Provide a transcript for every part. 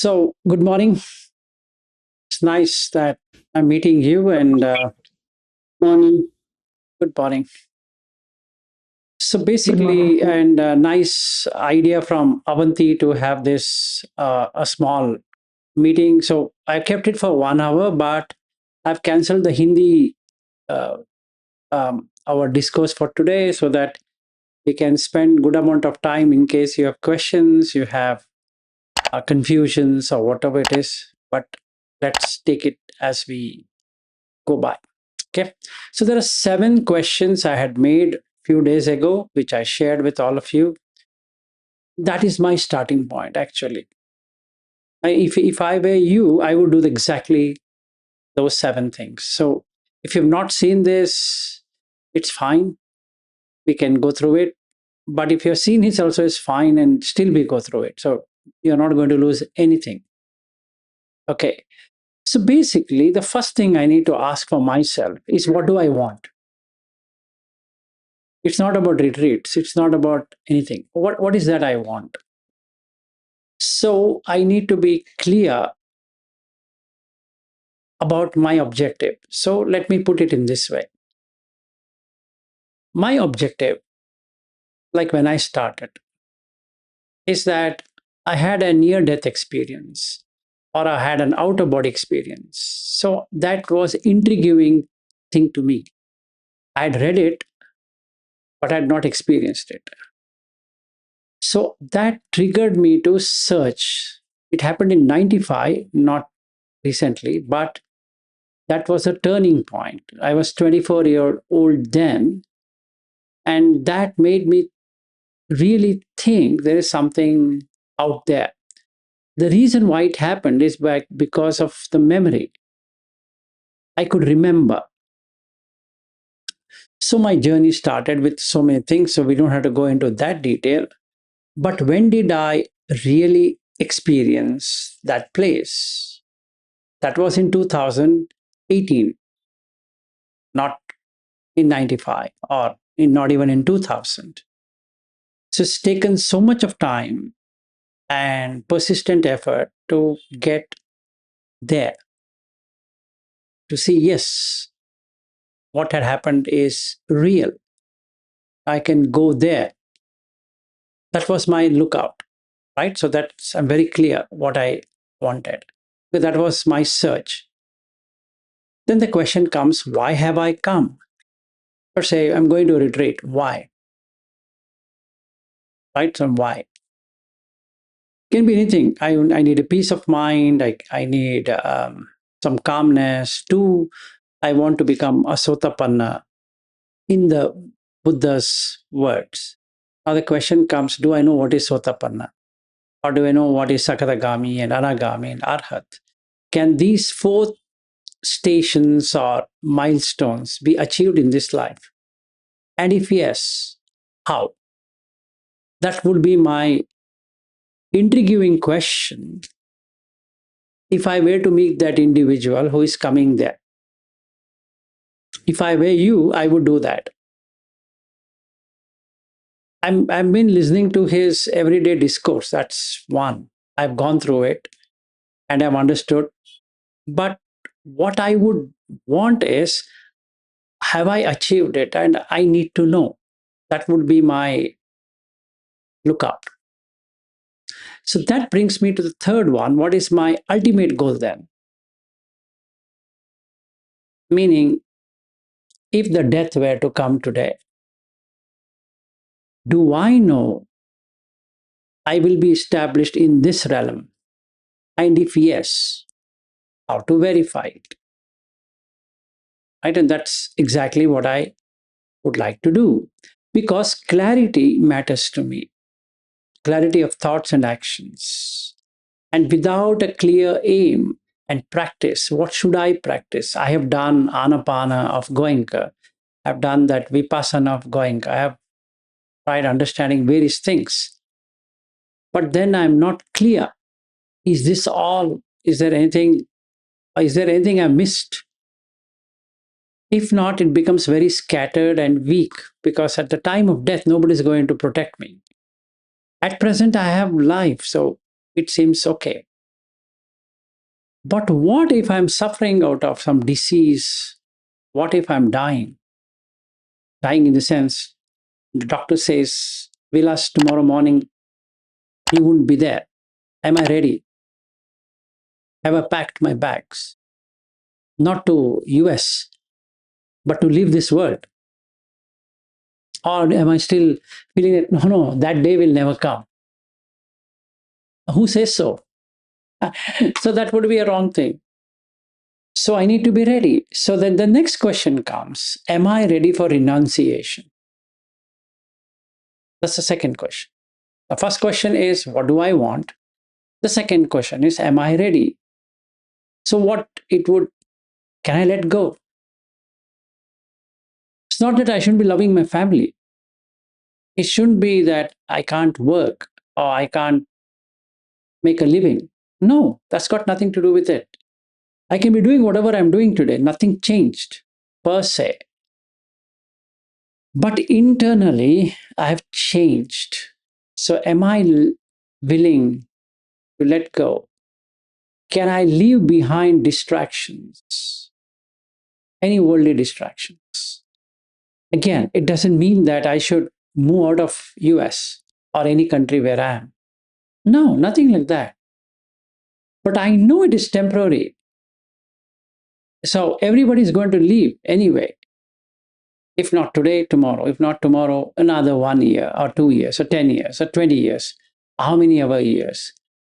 So, good morning. It's nice that I'm meeting you and morning. Good morning. So, Good morning. basically, and a nice idea from Avanti to have this a small meeting. So, I kept it for 1 hour, but I've canceled the Hindi uh, our discourse for today so that we can spend good amount of time in case you have questions, you have confusions or whatever it is. But let's take it as we go by. Okay. So there are 7 questions I had made a few days ago, which I shared with all of you. That is my starting point, actually. If I were you, I would do exactly those 7 things. So if you've not seen this, it's fine. We can go through it. But if you've seen it also, it's fine and still we go through it. So you're not going to lose anything. Okay. So basically, the first thing I need to ask for myself is what do I want? It's not about retreats. It's not about anything. What is that I want? So I need to be clear about my objective. So let me put it in this way. My objective, like when I started, is that I had a near death experience or I had an outer body experience. So that was intriguing thing to me. I had read it, but I had not experienced it. So that triggered me to search. It happened in 95, not recently, but that was a turning point. I was 24-year-old then, and that made me really think there is something out there. The reason why it happened is because of the memory. I could remember. So my journey started with so many things, so we don't have to go into that detail. But when did I really experience that place? That was in 2018, not in 95 or not even in 2000. So it's taken so much of time and persistent effort to get there, to see, yes, what had happened is real. I can go there. That was my lookout, right? So that's, I'm very clear what I wanted. So that was my search. Then the question comes, why have I come? Or say, I'm going to retreat. Why? Right? So why? Can be anything. I need a peace of mind. I need some calmness. Two, I want to become a Sotapanna in the Buddha's words. Now the question comes, do I know what is Sotapanna? Or do I know what is Sakadagami and Anagami and Arhat? Can these 4 stations or milestones be achieved in this life? And if yes, how? That would be my intriguing question if I were to meet that individual who is coming there. If I were you, I would do that. I've been listening to his everyday discourse. That's one. I've gone through it and I've understood. But what I would want is, have I achieved it? And I need to know. That would be my lookout. So that brings me to the third one. What is my ultimate goal then? Meaning, if the death were to come today, do I know I will be established in this realm? And if yes, how to verify it? Right? And that's exactly what I would like to do because clarity matters to me, clarity of thoughts and actions. And without a clear aim and practice, what should I practice? I have done Anapana of Goenka. I've done that Vipassana of Goenka. I have tried understanding various things. But then I'm not clear. Is this all? Is there anything I missed? If not, it becomes very scattered and weak because at the time of death, nobody is going to protect me. At present, I have life, so it seems okay. But what if I'm suffering out of some disease? What if I'm dying? Dying in the sense, the doctor says, Vilas, tomorrow morning, you won't be there. Am I ready? Have I packed my bags? Not to US, but to leave this world? Or am I still feeling that, no, no, that day will never come? Who says so? So that would be a wrong thing. So I need to be ready. So then the next question comes, am I ready for renunciation? That's the second question. The first question is, what do I want? The second question is, am I ready? So what it would, can I let go? It's not that I shouldn't be loving my family. It shouldn't be that I can't work or I can't make a living. No, that's got nothing to do with it. I can be doing whatever I'm doing today. Nothing changed per se. But internally, I have changed. So am I willing to let go? Can I leave behind distractions? Any worldly distractions? Again, it doesn't mean that I should move out of US or any country where I am. No, nothing like that. But I know it is temporary. So everybody is going to leave anyway. If not today, tomorrow. If not tomorrow, another 1 year or 2 years or 10 years or 20 years. How many other years?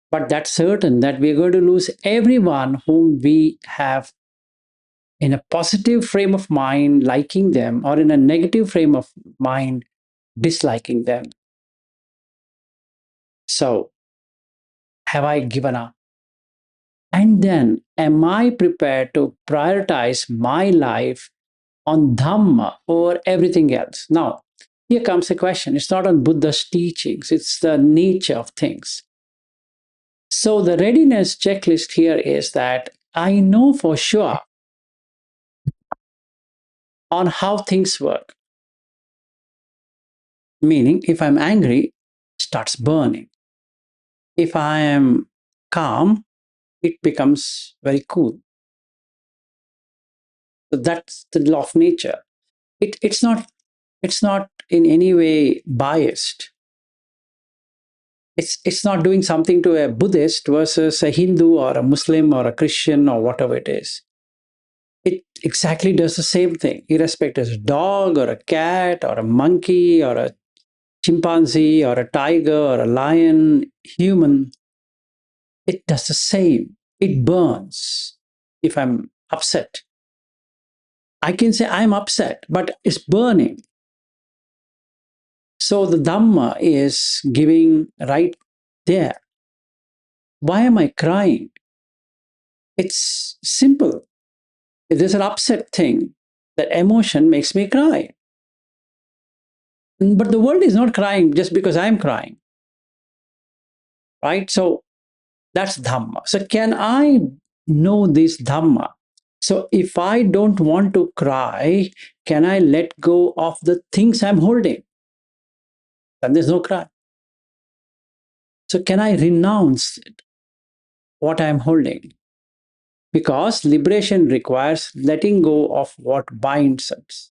But that's certain that we're going to lose everyone whom we have in a positive frame of mind, liking them, or in a negative frame of mind, disliking them. So, have I given up? And then, am I prepared to prioritize my life on Dhamma over everything else? Now, here comes the question. It's not on Buddha's teachings, it's the nature of things. So, the readiness checklist here is that I know for sure on how things work. Meaning, if I'm angry, it starts burning. If I am calm, it becomes very cool. So that's the law of nature. It's not in any way biased. It's not doing something to a Buddhist versus a Hindu or a Muslim or a Christian or whatever it is. It exactly does the same thing, irrespective of a dog or a cat or a monkey or a chimpanzee or a tiger or a lion, human. It does the same. It burns. If I'm upset, I can say I'm upset, but it's burning. So the Dhamma is giving right there. Why am I crying? It's simple. If there's an upset thing, that emotion makes me cry. But the world is not crying just because I'm crying. Right? So that's Dhamma. So can I know this Dhamma? So if I don't want to cry, can I let go of the things I'm holding? Then there's no cry. So can I renounce what I'm holding? Because liberation requires letting go of what binds us.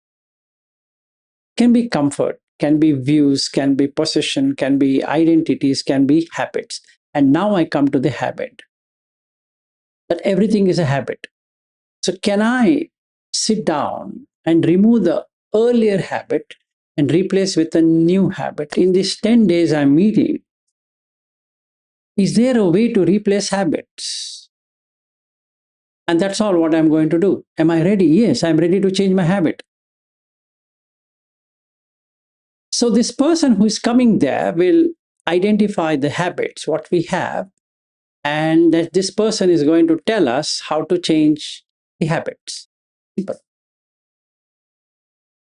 Can be comfort, can be views, can be possession, can be identities, can be habits. And now I come to the habit. That everything is a habit. So can I sit down and remove the earlier habit and replace with a new habit? In these 10 days I'm meeting, is there a way to replace habits? And that's all what I'm going to do. Am I ready? Yes, I'm ready to change my habit. So this person who is coming there will identify the habits, what we have, and that this person is going to tell us how to change the habits. Simple.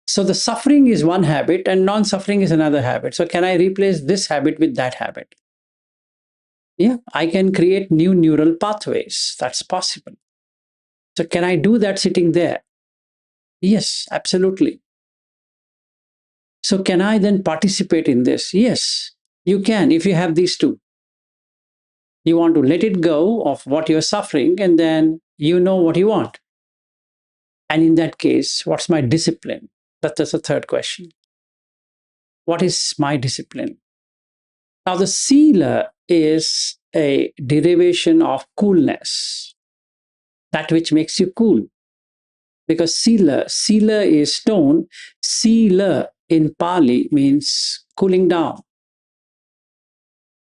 So the suffering is one habit and non-suffering is another habit. So can I replace this habit with that habit? Yeah, I can create new neural pathways. That's possible. So can I do that sitting there? Yes, absolutely. So can I then participate in this? Yes, you can if you have these two. You want to let it go of what you're suffering, and then you know what you want. And in that case, what's my discipline? That's the third question. What is my discipline? Now, the sila is a derivation of coolness, that which makes you cool. Because sila is stone. Sila in Pali means cooling down.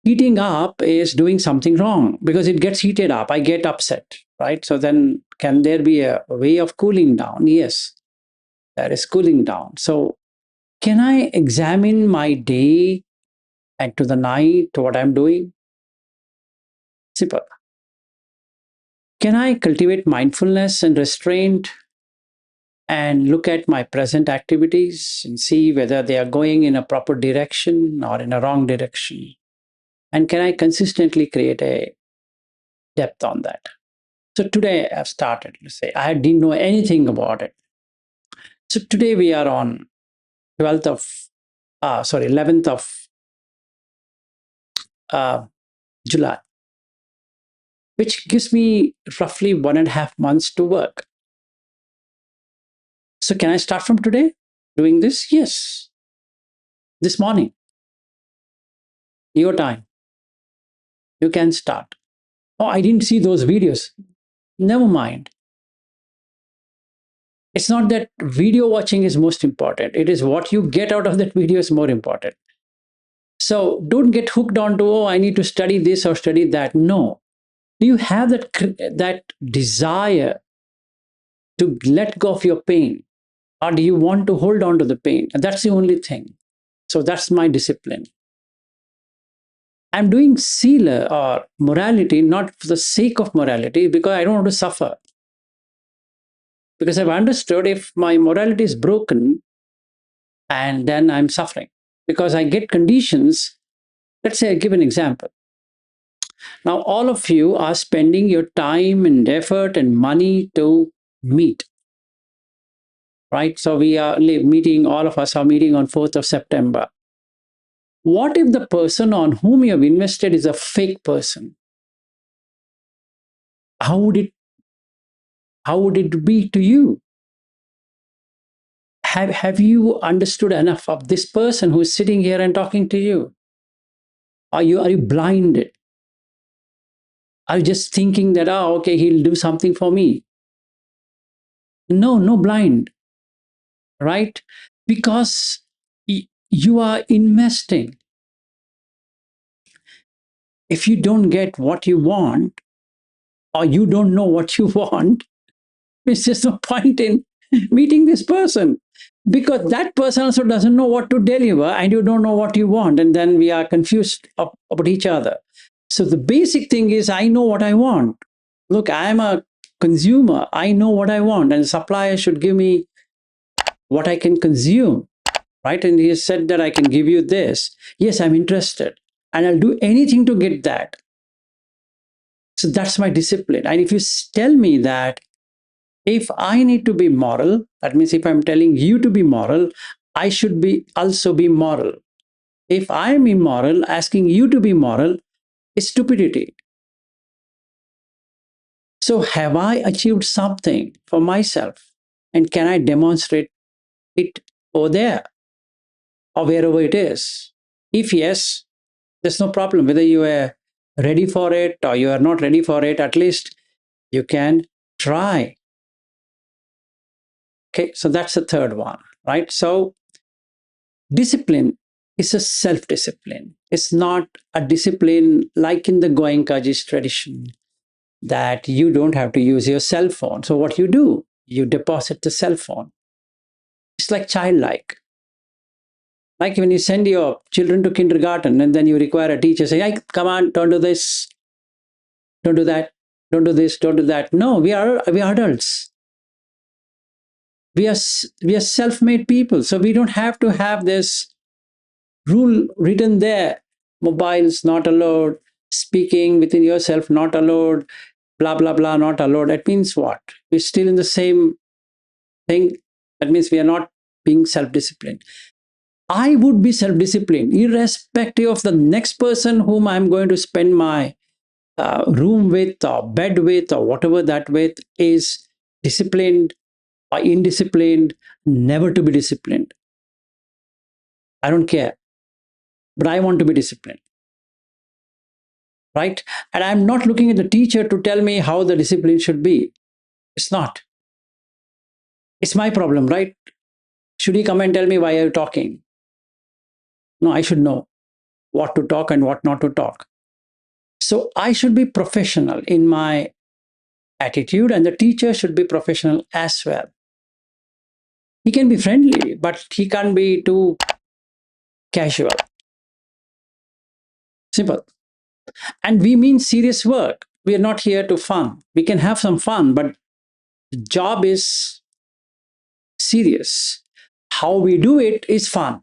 Heating up is doing something wrong because it gets heated up. I get upset, right? So then, can there be a way of cooling down? Yes, there is cooling down. So, can I examine my day and to the night what I'm doing? Simple. Can I cultivate mindfulness and restraint and look at my present activities and see whether they are going in a proper direction or in a wrong direction? And can I consistently create a depth on that? So today I've started to say, I didn't know anything about it. So today we are on 11th of July, which gives me roughly 1.5 months to work. So can I start from today doing this? Yes. This morning, your time, you can start. Oh, I didn't see those videos. Never mind. It's not that video watching is most important. It is what you get out of that video is more important. So don't get hooked onto, oh, I need to study this or study that. No. Do you have that desire to let go of your pain? Or do you want to hold on to the pain? And that's the only thing. So that's my discipline. I'm doing sila or morality not for the sake of morality, because I don't want to suffer. Because I've understood if my morality is broken, and then I'm suffering because I get conditions. Let's say I give an example. Now, all of you are spending your time and effort and money to meet, right? So we are meeting, all of us are meeting on 4th of September. What if the person on whom you have invested is a fake person? How would it be to you? Have you understood enough of this person who is sitting here and talking to you? Are you blinded? Are you just thinking that, oh, okay, he'll do something for me? No blind, right? Because you are investing. If you don't get what you want, or you don't know what you want, it's just no point in meeting this person, because that person also doesn't know what to deliver and you don't know what you want, and then we are confused about each other. So the basic thing is, I know what I want. Look, I am a consumer. I know what I want, and the supplier should give me what I can consume, right? And he has said that I can give you this. Yes, I'm interested, and I'll do anything to get that. So that's my discipline. And if you tell me that if I need to be moral, that means if I'm telling you to be moral, I should be also be moral. If I am immoral, asking you to be moral is stupidity. So have I achieved something for myself? And can I demonstrate it over there or wherever it is? If yes, there's no problem. Whether you are ready for it or you are not ready for it, at least you can try. Okay, so that's the third one, right? So discipline is a self-discipline. It's not a discipline like in the Goenkaji's tradition that you don't have to use your cell phone. So what you do, you deposit the cell phone. It's like childlike. Like when you send your children to kindergarten and then you require a teacher say, hey, come on, don't do this, don't do that, don't do this, don't do that. No, we are adults. We are self-made people. So we don't have to have this rule written there. Mobiles not allowed, speaking within yourself not allowed, blah, blah, blah, not allowed. That means what? We're still in the same thing. That means we are not being self-disciplined. I would be self-disciplined, irrespective of the next person whom I'm going to spend my room with or bed with or whatever that with is disciplined or indisciplined, never to be disciplined. I don't care, but I want to be disciplined, right? And I'm not looking at the teacher to tell me how the discipline should be. It's not. It's my problem, right? Should he come and tell me why are you talking? No, I should know what to talk and what not to talk. So I should be professional in my attitude, and the teacher should be professional as well. He can be friendly, but he can't be too casual. Simple. And we mean serious work. We are not here to fun. We can have some fun, but the job is serious. How we do it is fun.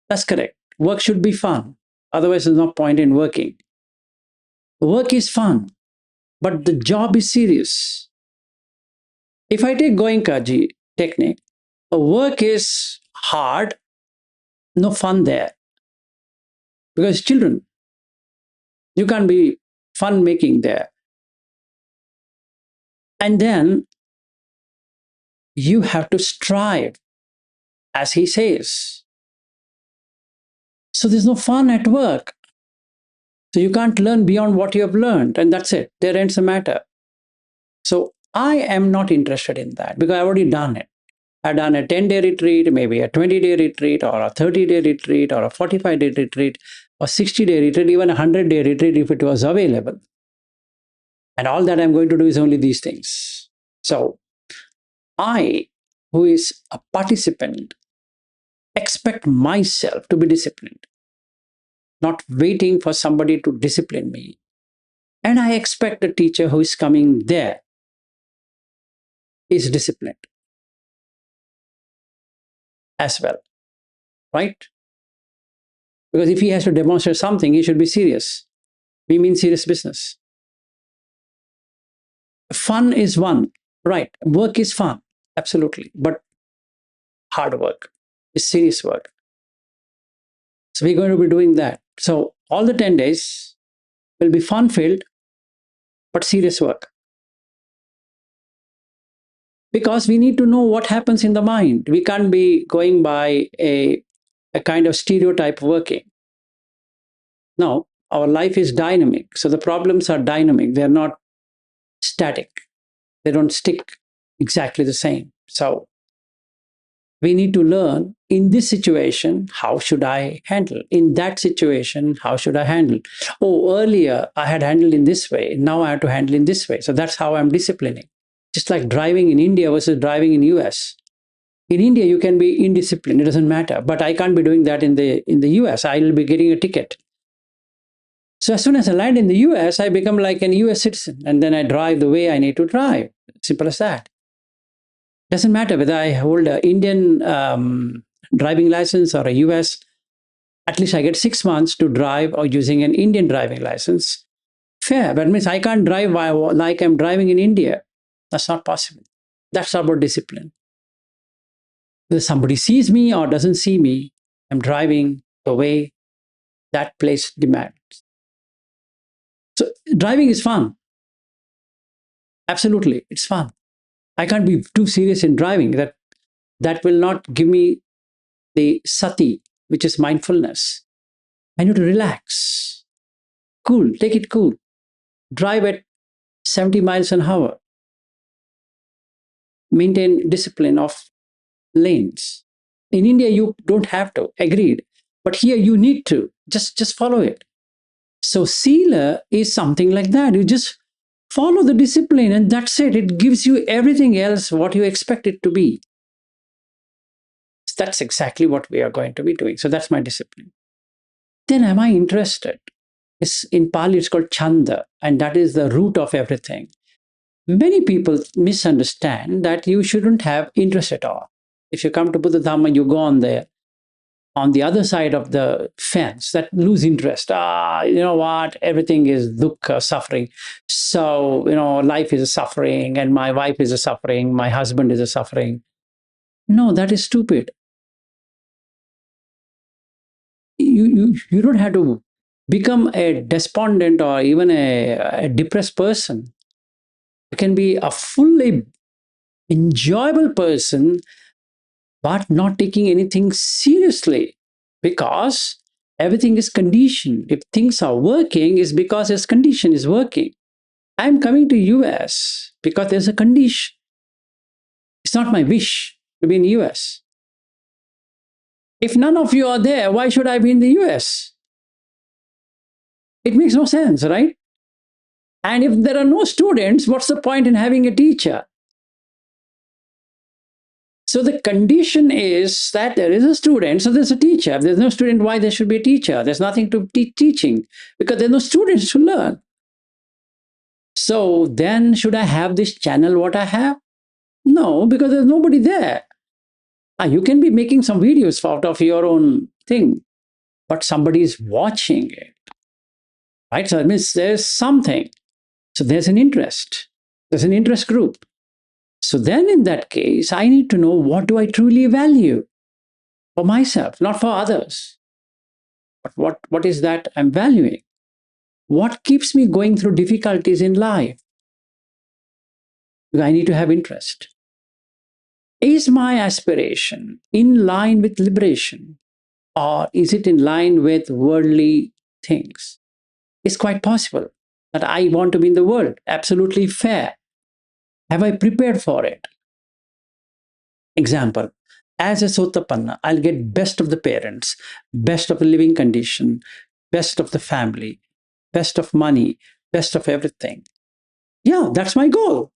That's correct. Work should be fun. Otherwise, there's no point in working. Work is fun, but the job is serious. If I take Goenkaji technique, work is hard, no fun there. Because children, you can't be fun making there. And then you have to strive, as he says. So there's no fun at work. So you can't learn beyond what you have learned, and that's it. There ends the matter. So I am not interested in that because I've already done it. I've done a 10-day retreat, maybe a 20-day retreat, or a 30-day retreat, or a 45-day retreat, or 60-day retreat, even a 100-day retreat if it was available. And all that I'm going to do is only these things. So I, who is a participant, expect myself to be disciplined, not waiting for somebody to discipline me. And I expect the teacher who is coming there is disciplined as well, right? Because if he has to demonstrate something, he should be serious. We mean serious business. Fun is one, right? Work is fun, absolutely. But hard work is serious work. So we're going to be doing that. So all the 10 days will be fun filled, but serious work. Because we need to know what happens in the mind. We can't be going by a kind of stereotype working. No, our life is dynamic. So the problems are dynamic. They're not static. They don't stick exactly the same. So we need to learn in this situation, how should I handle? In that situation, how should I handle? Oh, earlier I had handled in this way. Now I have to handle in this way. So that's how I'm disciplining. Just like driving in India versus driving in US. In India, you can be indisciplined. It doesn't matter. But I can't be doing that in the US. I'll be getting a ticket. So as soon as I land in the US, I become like an US citizen. And then I drive the way I need to drive. Simple as that. Doesn't matter whether I hold an Indian driving license or a US. At least I get 6 months to drive or using an Indian driving license. Fair. That means I can't drive like I'm driving in India. That's not possible. That's about discipline. Whether somebody sees me or doesn't see me, I'm driving the way that place demands. So driving is fun. Absolutely, it's fun. I can't be too serious in driving. That will not give me the sati, which is mindfulness. I need to relax. Cool, take it cool. Drive at 70 miles an hour. Maintain discipline of lanes. In India, you don't have to, agreed. But here you need to. Just follow it. So sila is something like that. You just follow the discipline and that's it. It gives you everything else what you expect it to be. That's exactly what we are going to be doing. So that's my discipline. Then am I interested? In Pali, it's called chanda, and that is the root of everything. Many people misunderstand that you shouldn't have interest at all. If you come to Buddha Dhamma, you go on the other side of the fence, that lose interest. You know what? Everything is dukkha, suffering. So, life is a suffering, and my wife is a suffering, my husband is a suffering. No, that is stupid. You don't have to become a despondent or even a depressed person. You can be a fully enjoyable person, but not taking anything seriously because everything is conditioned. If things are working, it's because this condition is working. I'm coming to US because there's a condition. It's not my wish to be in the US. If none of you are there, why should I be in the US? It makes no sense, right? And if there are no students, what's the point in having a teacher? So the condition is that there is a student, so there's a teacher. If there's no student, why there should be a teacher? There's nothing to teaching because there's no students to learn. So then should I have this channel what I have? No, because there's nobody there. You can be making some videos out of your own thing, but somebody is watching it, right? So that means there's something. So there's an interest. There's an interest group. So then in that case, I need to know what do I truly value for myself, not for others. But what is that I'm valuing? What keeps me going through difficulties in life? I need to have interest. Is my aspiration in line with liberation? Or is it in line with worldly things? It's quite possible that I want to be in the world. Absolutely fair. Have I prepared for it? Example, as a Sotapanna, I'll get best of the parents, best of the living condition, best of the family, best of money, best of everything. Yeah, that's my goal.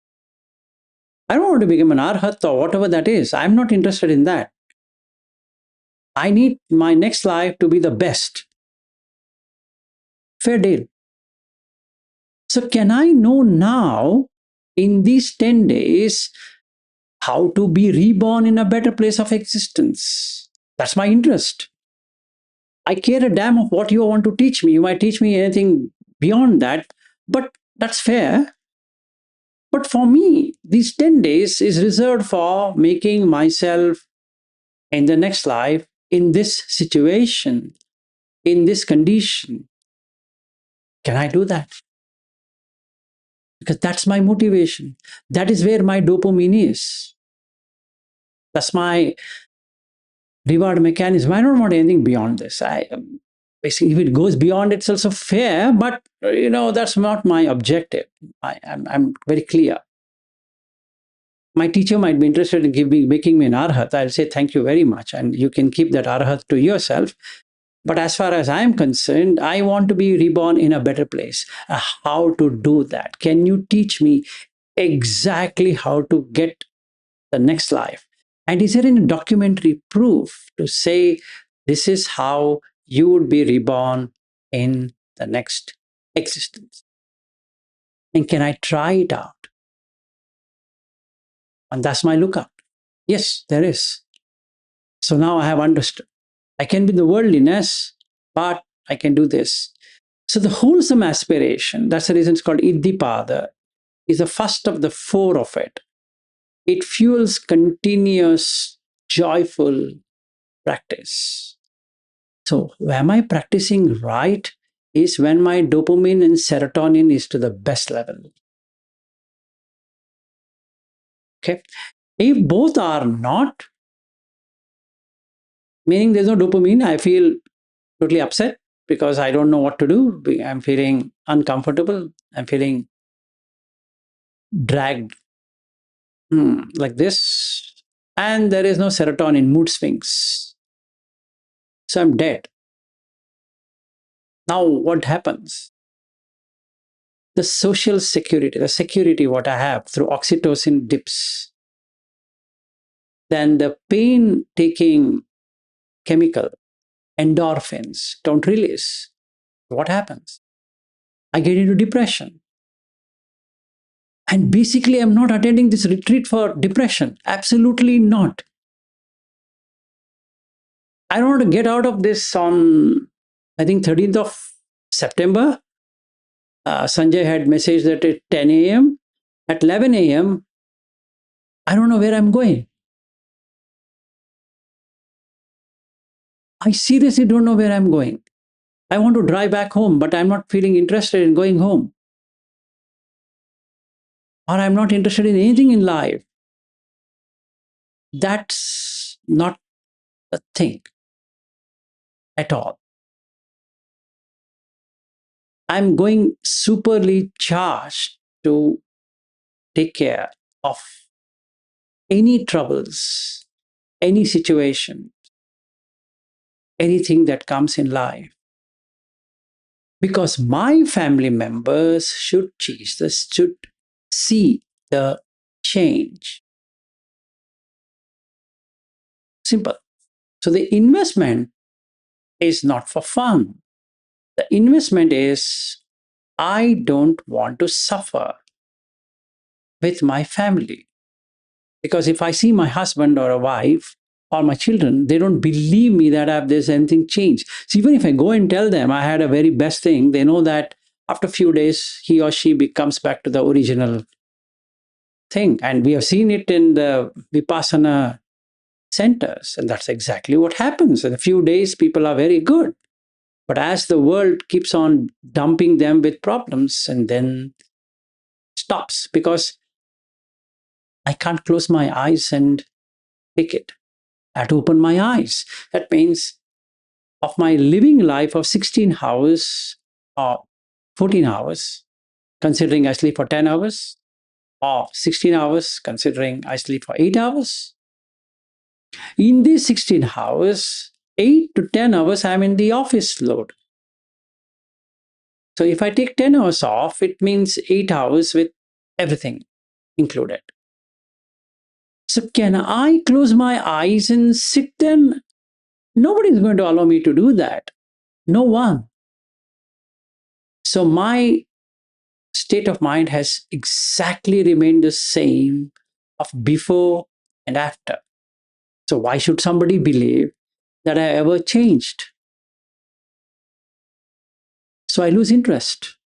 I don't want to become an Arhat or whatever that is. I'm not interested in that. I need my next life to be the best. Fair deal. So, can I know now in these 10 days how to be reborn in a better place of existence? That's my interest. I care a damn of what you want to teach me. You might teach me anything beyond that, but that's fair. But for me, these 10 days is reserved for making myself in the next life in this situation, in this condition. Can I do that? Because that's my motivation. That is where my dopamine is. That's my reward mechanism. I don't want anything beyond this. Basically, if it goes beyond, it's also fair, but that's not my objective. I'm very clear. My teacher might be interested in making me an arhat. I'll say thank you very much, and you can keep that arhat to yourself. But as far as I'm concerned, I want to be reborn in a better place. How to do that? Can you teach me exactly how to get the next life? And is there any documentary proof to say this is how you would be reborn in the next existence? And can I try it out? And that's my lookout. Yes, there is. So now I have understood. I can be the worldliness, but I can do this. So the wholesome aspiration, that's the reason it's called Iddhipada, is the first of the four of it. It fuels continuous, joyful practice. So, am I practicing right? Is when my dopamine and serotonin is to the best level. Okay. If both are not, meaning there's no dopamine, I feel totally upset because I don't know what to do. I'm feeling uncomfortable. I'm feeling dragged like this. And there is no serotonin, mood swings. So I'm dead. Now, what happens? The social security, the security what I have through oxytocin dips. Then the pain taking chemical, endorphins, don't release. What happens? I get into depression. And basically, I'm not attending this retreat for depression. Absolutely not. I don't want to get out of this on, I think, 13th of September. Sanjay had messaged that at 10 a.m. At 11 a.m., I don't know where I'm going. I seriously don't know where I'm going. I want to drive back home, but I'm not feeling interested in going home. Or I'm not interested in anything in life. That's not a thing at all. I'm going superly charged to take care of any troubles, any situation, anything that comes in life. Because my family members should change this, should see the change. Simple. So the investment is not for fun. The investment is I don't want to suffer with my family. Because if I see my husband or a wife or my children, they don't believe me that there's anything changed. So even if I go and tell them I had a very best thing, they know that after a few days, he or she comes back to the original thing. And we have seen it in the Vipassana centers. And that's exactly what happens. In a few days, people are very good. But as the world keeps on dumping them with problems and then stops, because I can't close my eyes and take it. I have to open my eyes. That means of my living life of 16 hours or 14 hours, considering I sleep for 10 hours, or 16 hours, considering I sleep for 8 hours. In these 16 hours, 8 to 10 hours, I'm in the office load. So if I take 10 hours off, it means 8 hours with everything included. So can I close my eyes and sit then? Nobody is going to allow me to do that. No one. So my state of mind has exactly remained the same of before and after. So why should somebody believe that I ever changed? So I lose interest.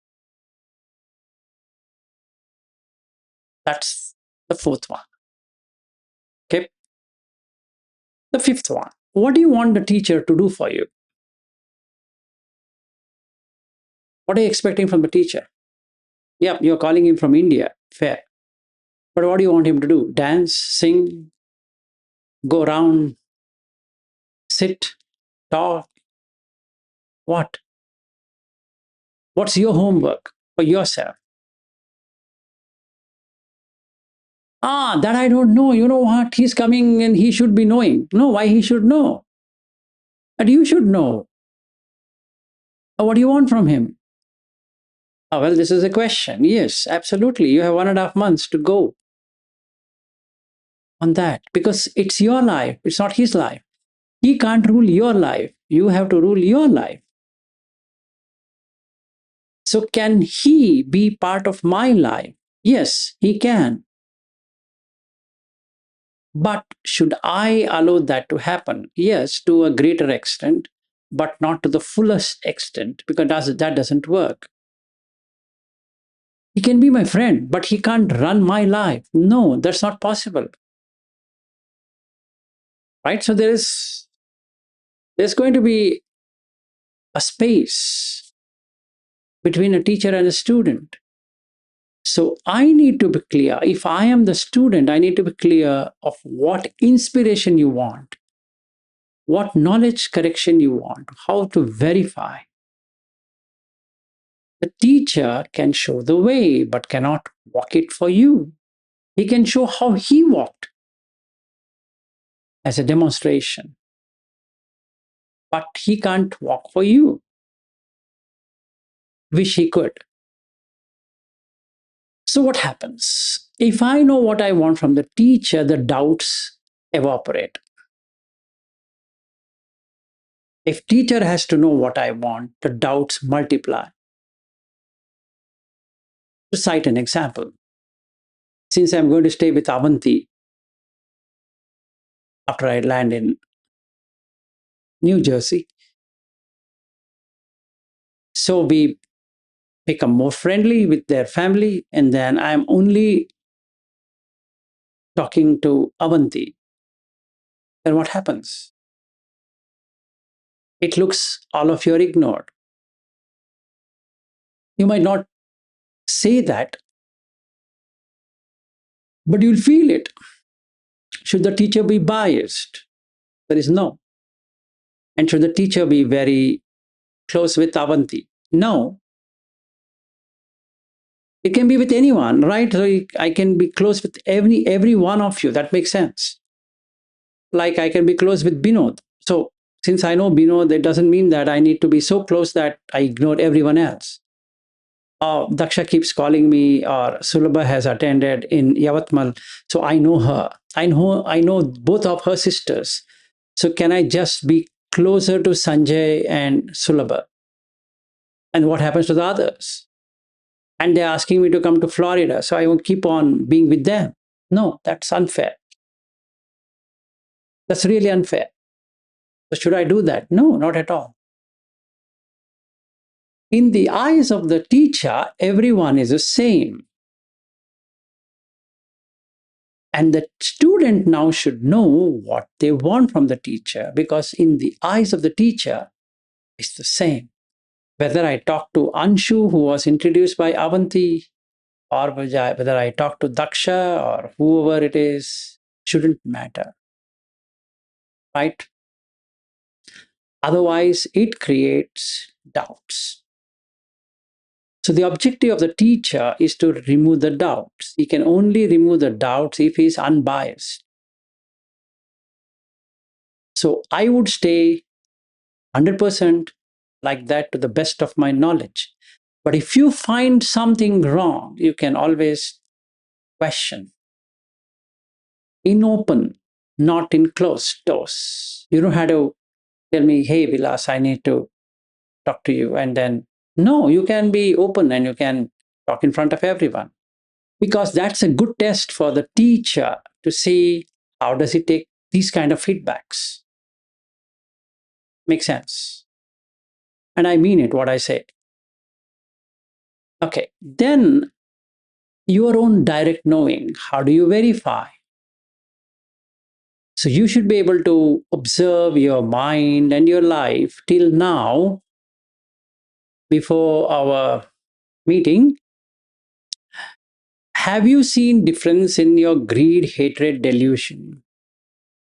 That's the fourth one. Okay. The fifth one. What do you want the teacher to do for you? What are you expecting from the teacher? Yeah, you're calling him from India. Fair. But what do you want him to do? Dance, sing, go around, sit, talk? What? What's your homework for yourself? Ah, that I don't know. You know what? He's coming and he should be knowing. No, why he should know? But you should know. What do you want from him? Oh, well, this is a question. Yes, absolutely. You have 1.5 months to go on that because it's your life. It's not his life. He can't rule your life. You have to rule your life. So, can he be part of my life? Yes, he can. But should I allow that to happen? Yes, to a greater extent, but not to the fullest extent because that doesn't work. He can be my friend, but he can't run my life. No, that's not possible. Right? So there's going to be a space between a teacher and a student. So I need to be clear. If I am the student, I need to be clear of what inspiration you want, what knowledge correction you want, how to verify. The teacher can show the way, but cannot walk it for you. He can show how he walked as a demonstration, but he can't walk for you. Wish he could. So, what happens? If I know what I want from the teacher, the doubts evaporate. If teacher has to know what I want, the doubts multiply. To cite an example, since I'm going to stay with Avanti after I land in New Jersey, so we become more friendly with their family, and then I'm only talking to Avanti. Then what happens? It looks all of you are ignored. You might not say that, but you'll feel it. Should the teacher be biased? There is no. And should the teacher be very close with Avanti? No. It can be with anyone, right? So I can be close with every one of you. That makes sense. Like I can be close with Binod. So since I know Binod, that doesn't mean that I need to be so close that I ignore everyone else. Daksha keeps calling me, or Sulabha has attended in Yavatmal, so I know her. I know both of her sisters. So can I just be closer to Sanjay and Sulabha? And what happens to the others? And they're asking me to come to Florida, so I will keep on being with them. No, that's unfair. That's really unfair. So should I do that? No, not at all. In the eyes of the teacher, everyone is the same. And the student now should know what they want from the teacher, because in the eyes of the teacher, it's the same. Whether I talk to Anshu, who was introduced by Avanti, or whether I talk to Daksha or whoever it is, shouldn't matter, right? Otherwise, it creates doubts. So the objective of the teacher is to remove the doubts. He can only remove the doubts if he is unbiased. So I would stay 100% like that to the best of my knowledge. But if you find something wrong, you can always question in open, not in closed doors. You don't have to tell me, hey, Vilas, I need to talk to you. And then, no, you can be open and you can talk in front of everyone. Because that's a good test for the teacher to see how does he take these kind of feedbacks. Makes sense. And I mean it, what I say. Okay, then your own direct knowing. How do you verify? So you should be able to observe your mind and your life till now, before our meeting. Have you seen difference in your greed, hatred, delusion?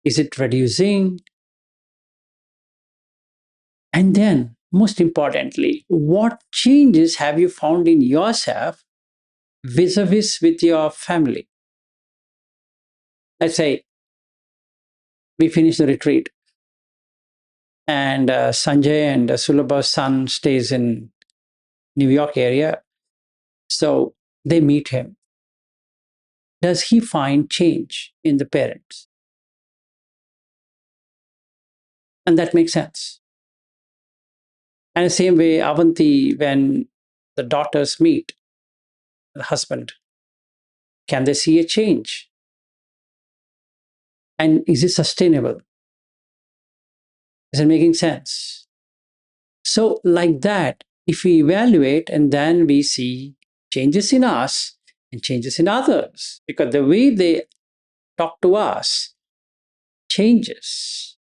Is it reducing? And then, most importantly, what changes have you found in yourself vis-a-vis with your family? Let's say we finish the retreat and Sanjay and Sulabha's son stays in New York area. So they meet him. Does he find change in the parents? And that makes sense. And the same way, Avanti, when the daughters meet the husband, can they see a change? And is it sustainable? Is it making sense? So, like that, if we evaluate and then we see changes in us and changes in others, because the way they talk to us changes.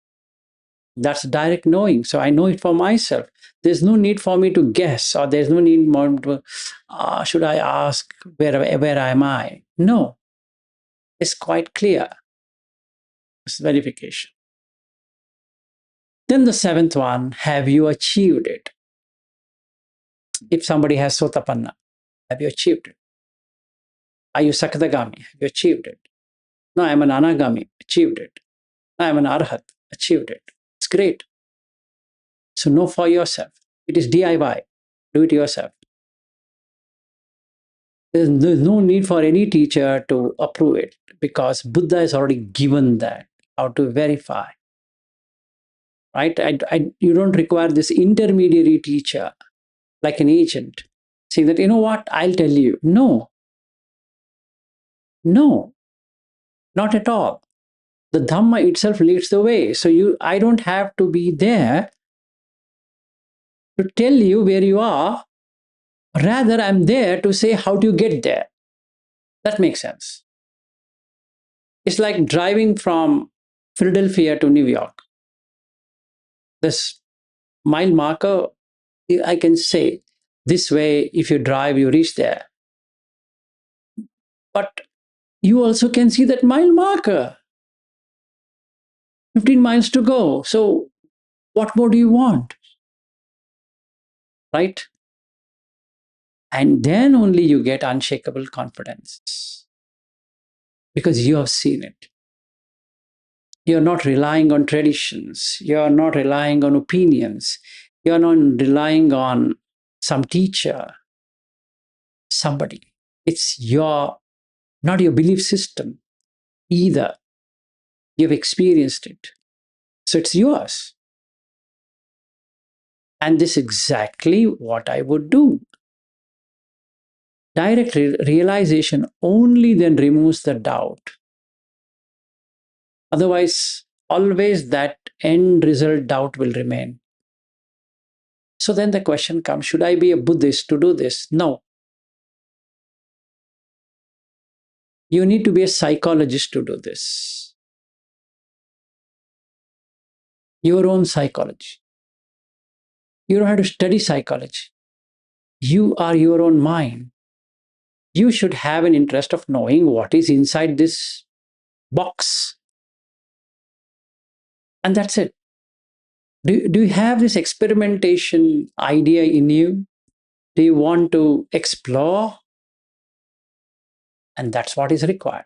That's direct knowing. So I know it for myself. There's no need for me to guess, or there's no need more to, should I ask, where am I? No, it's quite clear. It's verification. Then the seventh one, have you achieved it? If somebody has Sotapanna, have you achieved it? Are you Sakadagami? Have you achieved it? No, I'm an Anagami, achieved it. No, I'm an Arhat, achieved it. It's great. So know for yourself. It is DIY. Do it yourself. There's no need for any teacher to approve it, because Buddha has already given that, how to verify. Right? You don't require this intermediary teacher like an agent saying that, you know what, I'll tell you. No, no, not at all. The Dhamma itself leads the way. So I don't have to be there to tell you where you are. Rather, I'm there to say, how do you get there? That makes sense. It's like driving from Philadelphia to New York. This mile marker, I can say, This way, if you drive, you reach there. But you also can see that mile marker, 15 miles to go. So what more do you want? Right? And then only you get unshakable confidence because you have seen it. You're not relying on traditions. You're not relying on opinions. You're not relying on some teacher, somebody. It's not your belief system either. You've experienced it. So it's yours. And this is exactly what I would do. Direct realization only then removes the doubt. Otherwise, always that end result doubt will remain. So then the question comes, should I be a Buddhist to do this? No. You need to be a psychologist to do this. Your own psychology. You don't have to study psychology. You are your own mind. You should have an interest of knowing what is inside this box. And that's it. Do you have this experimentation idea in you? Do you want to explore? And that's what is required.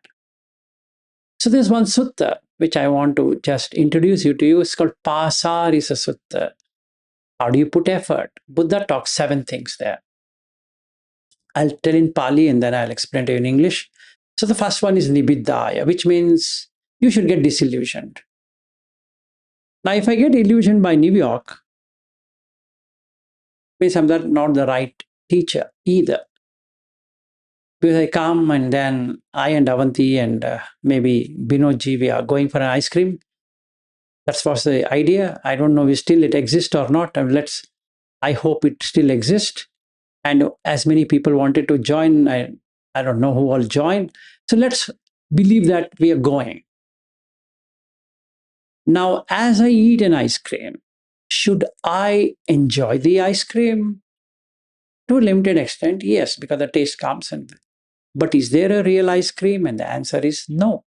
So there's one sutta which I want to just introduce you to you. It's called Pasarisa Sutta. How do you put effort? Buddha talks 7 things there. I'll tell in Pali and then I'll explain to you in English. So the first one is Nibbidaya, which means you should get disillusioned. Now, if I get illusioned by New York, means I'm not the right teacher either. Because I come and then I and Avanti and maybe Binodji, we are going for an ice cream. That's what's the idea. I don't know if still it exists or not. I hope it still exists. And as many people wanted to join, I don't know who all joined. So let's believe that we are going. Now, as I eat an ice cream, should I enjoy the ice cream? To a limited extent, yes, because the taste comes in. But is there a real ice cream? And the answer is no.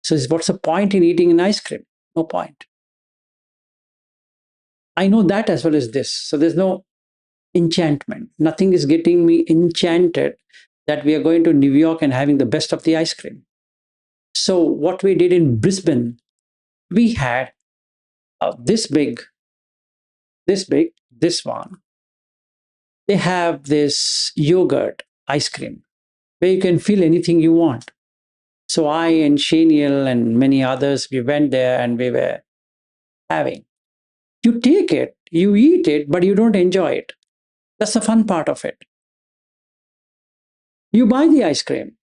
So what's the point in eating an ice cream? No point. I know that as well as this. So there's no enchantment. Nothing is getting me enchanted that we are going to New York and having the best of the ice cream. So what we did in Brisbane, we had this big, this one. They have this yogurt ice cream where you can feel anything you want. So I and Shaniel and many others, we went there and we were having. You take it, you eat it, but you don't enjoy it. That's the fun part of it. You buy the ice cream.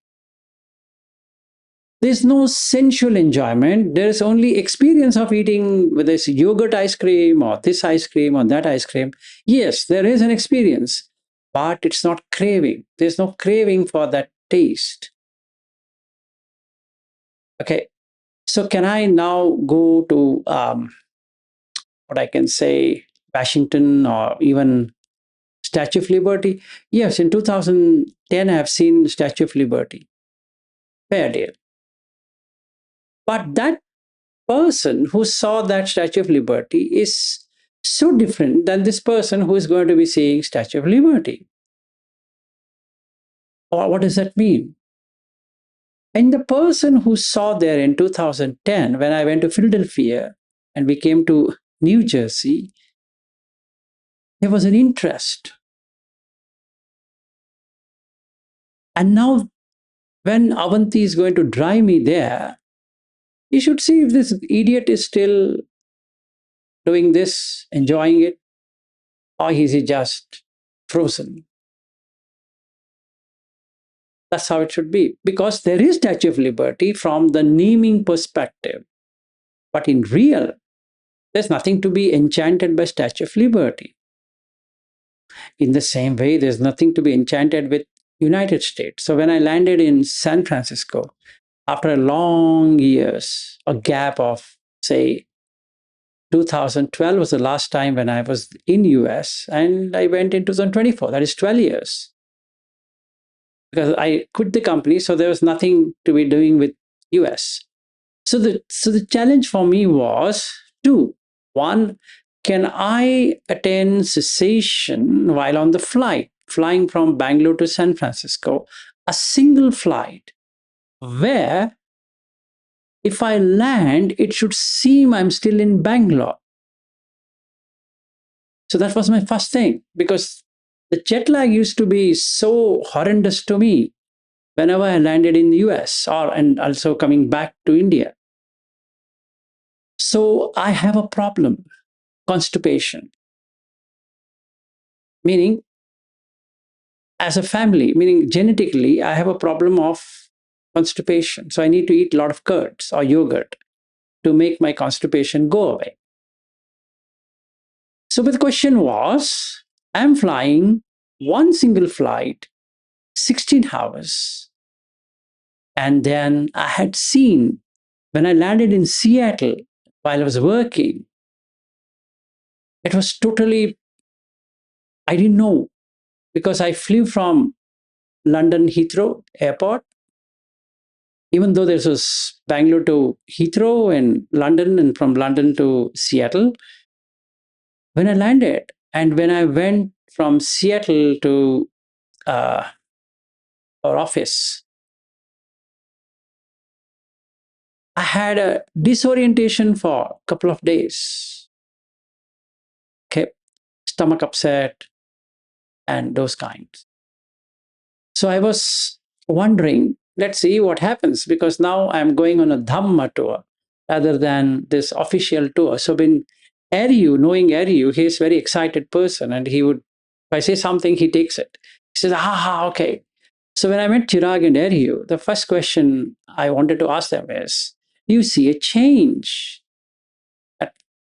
There's no sensual enjoyment. There's only experience of eating whether it's yogurt ice cream or this ice cream or that ice cream. Yes, there is an experience, but it's not craving. There's no craving for that taste. Okay, so can I now go to what I can say, Washington or even Statue of Liberty? Yes, in 2010, I have seen Statue of Liberty. Fair deal. But that person who saw that Statue of Liberty is so different than this person who is going to be seeing Statue of Liberty. Or what does that mean? And the person who saw there in 2010, when I went to Philadelphia and we came to New Jersey, there was an interest. And now, when Avanti is going to drive me there, you should see if this idiot is still doing this, enjoying it, or is he just frozen? That's how it should be. Because there is Statue of Liberty from the naming perspective. But in real, there's nothing to be enchanted by Statue of Liberty. In the same way, there's nothing to be enchanted with United States. So when I landed in San Francisco, after a long years, a gap of, say, 2012 was the last time when I was in US, and I went in 2024. That is 12 years because I quit the company, so there was nothing to be doing with US. So the challenge for me was two. One, can I attain cessation while on the flight, flying from Bangalore to San Francisco, a single flight where if I land, it should seem I'm still in Bangalore. So that was my first thing because the jet lag used to be so horrendous to me whenever I landed in the US or and also coming back to India. So I have a problem, constipation, meaning as a family, meaning genetically, I have a problem of constipation. So I need to eat a lot of curds or yogurt to make my constipation go away. So but the question was, I'm flying one single flight, 16 hours. And then I had seen when I landed in Seattle while I was working, it was totally, I didn't know because I flew from London Heathrow Airport, even though this was Bangalore to Heathrow and London and from London to Seattle. When I landed and when I went from Seattle to uh, our office, I had a disorientation for a couple of days. Okay, stomach upset and those kinds. So I was wondering, let's see what happens because now I'm going on a Dhamma tour rather than this official tour. So when Ariu, knowing Ariu, he's a very excited person and he would, if I say something, he takes it. He says, okay. So when I met Chirag and Ariu, the first question I wanted to ask them is, do you see a change at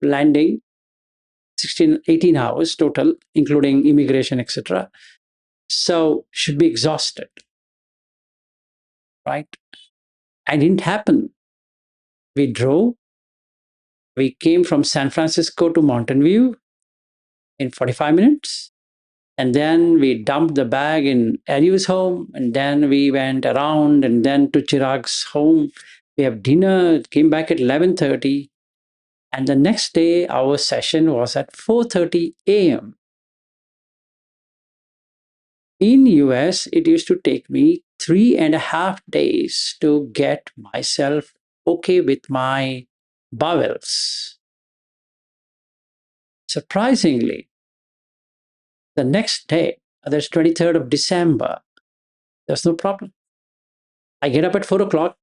landing 16, 18 hours total, including immigration, etc.? So should be exhausted, right? And it didn't happen. We drove. We came from San Francisco to Mountain View in 45 minutes. And then we dumped the bag in Ariu's home. And then we went around and then to Chirag's home. We have dinner, came back at 11:30. And the next day, our session was at 4:30 a.m. In US, it used to take me 3.5 days to get myself okay with my bowels. Surprisingly, the next day, that's 23rd of December, there's no problem. I get up at 4 o'clock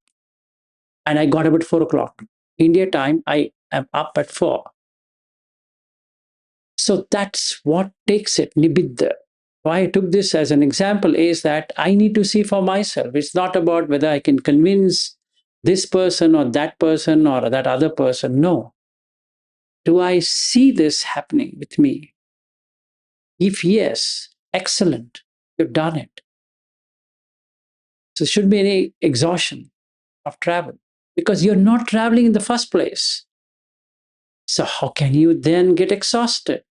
and I got up at 4 o'clock. India time, I am up at 4. So that's what takes it, nibbidha. Why I took this as an example is that I need to see for myself. It's not about whether I can convince this person or that other person. No. Do I see this happening with me? If yes, excellent, you've done it. So there shouldn't be any exhaustion of travel because you're not traveling in the first place. So how can you then get exhausted?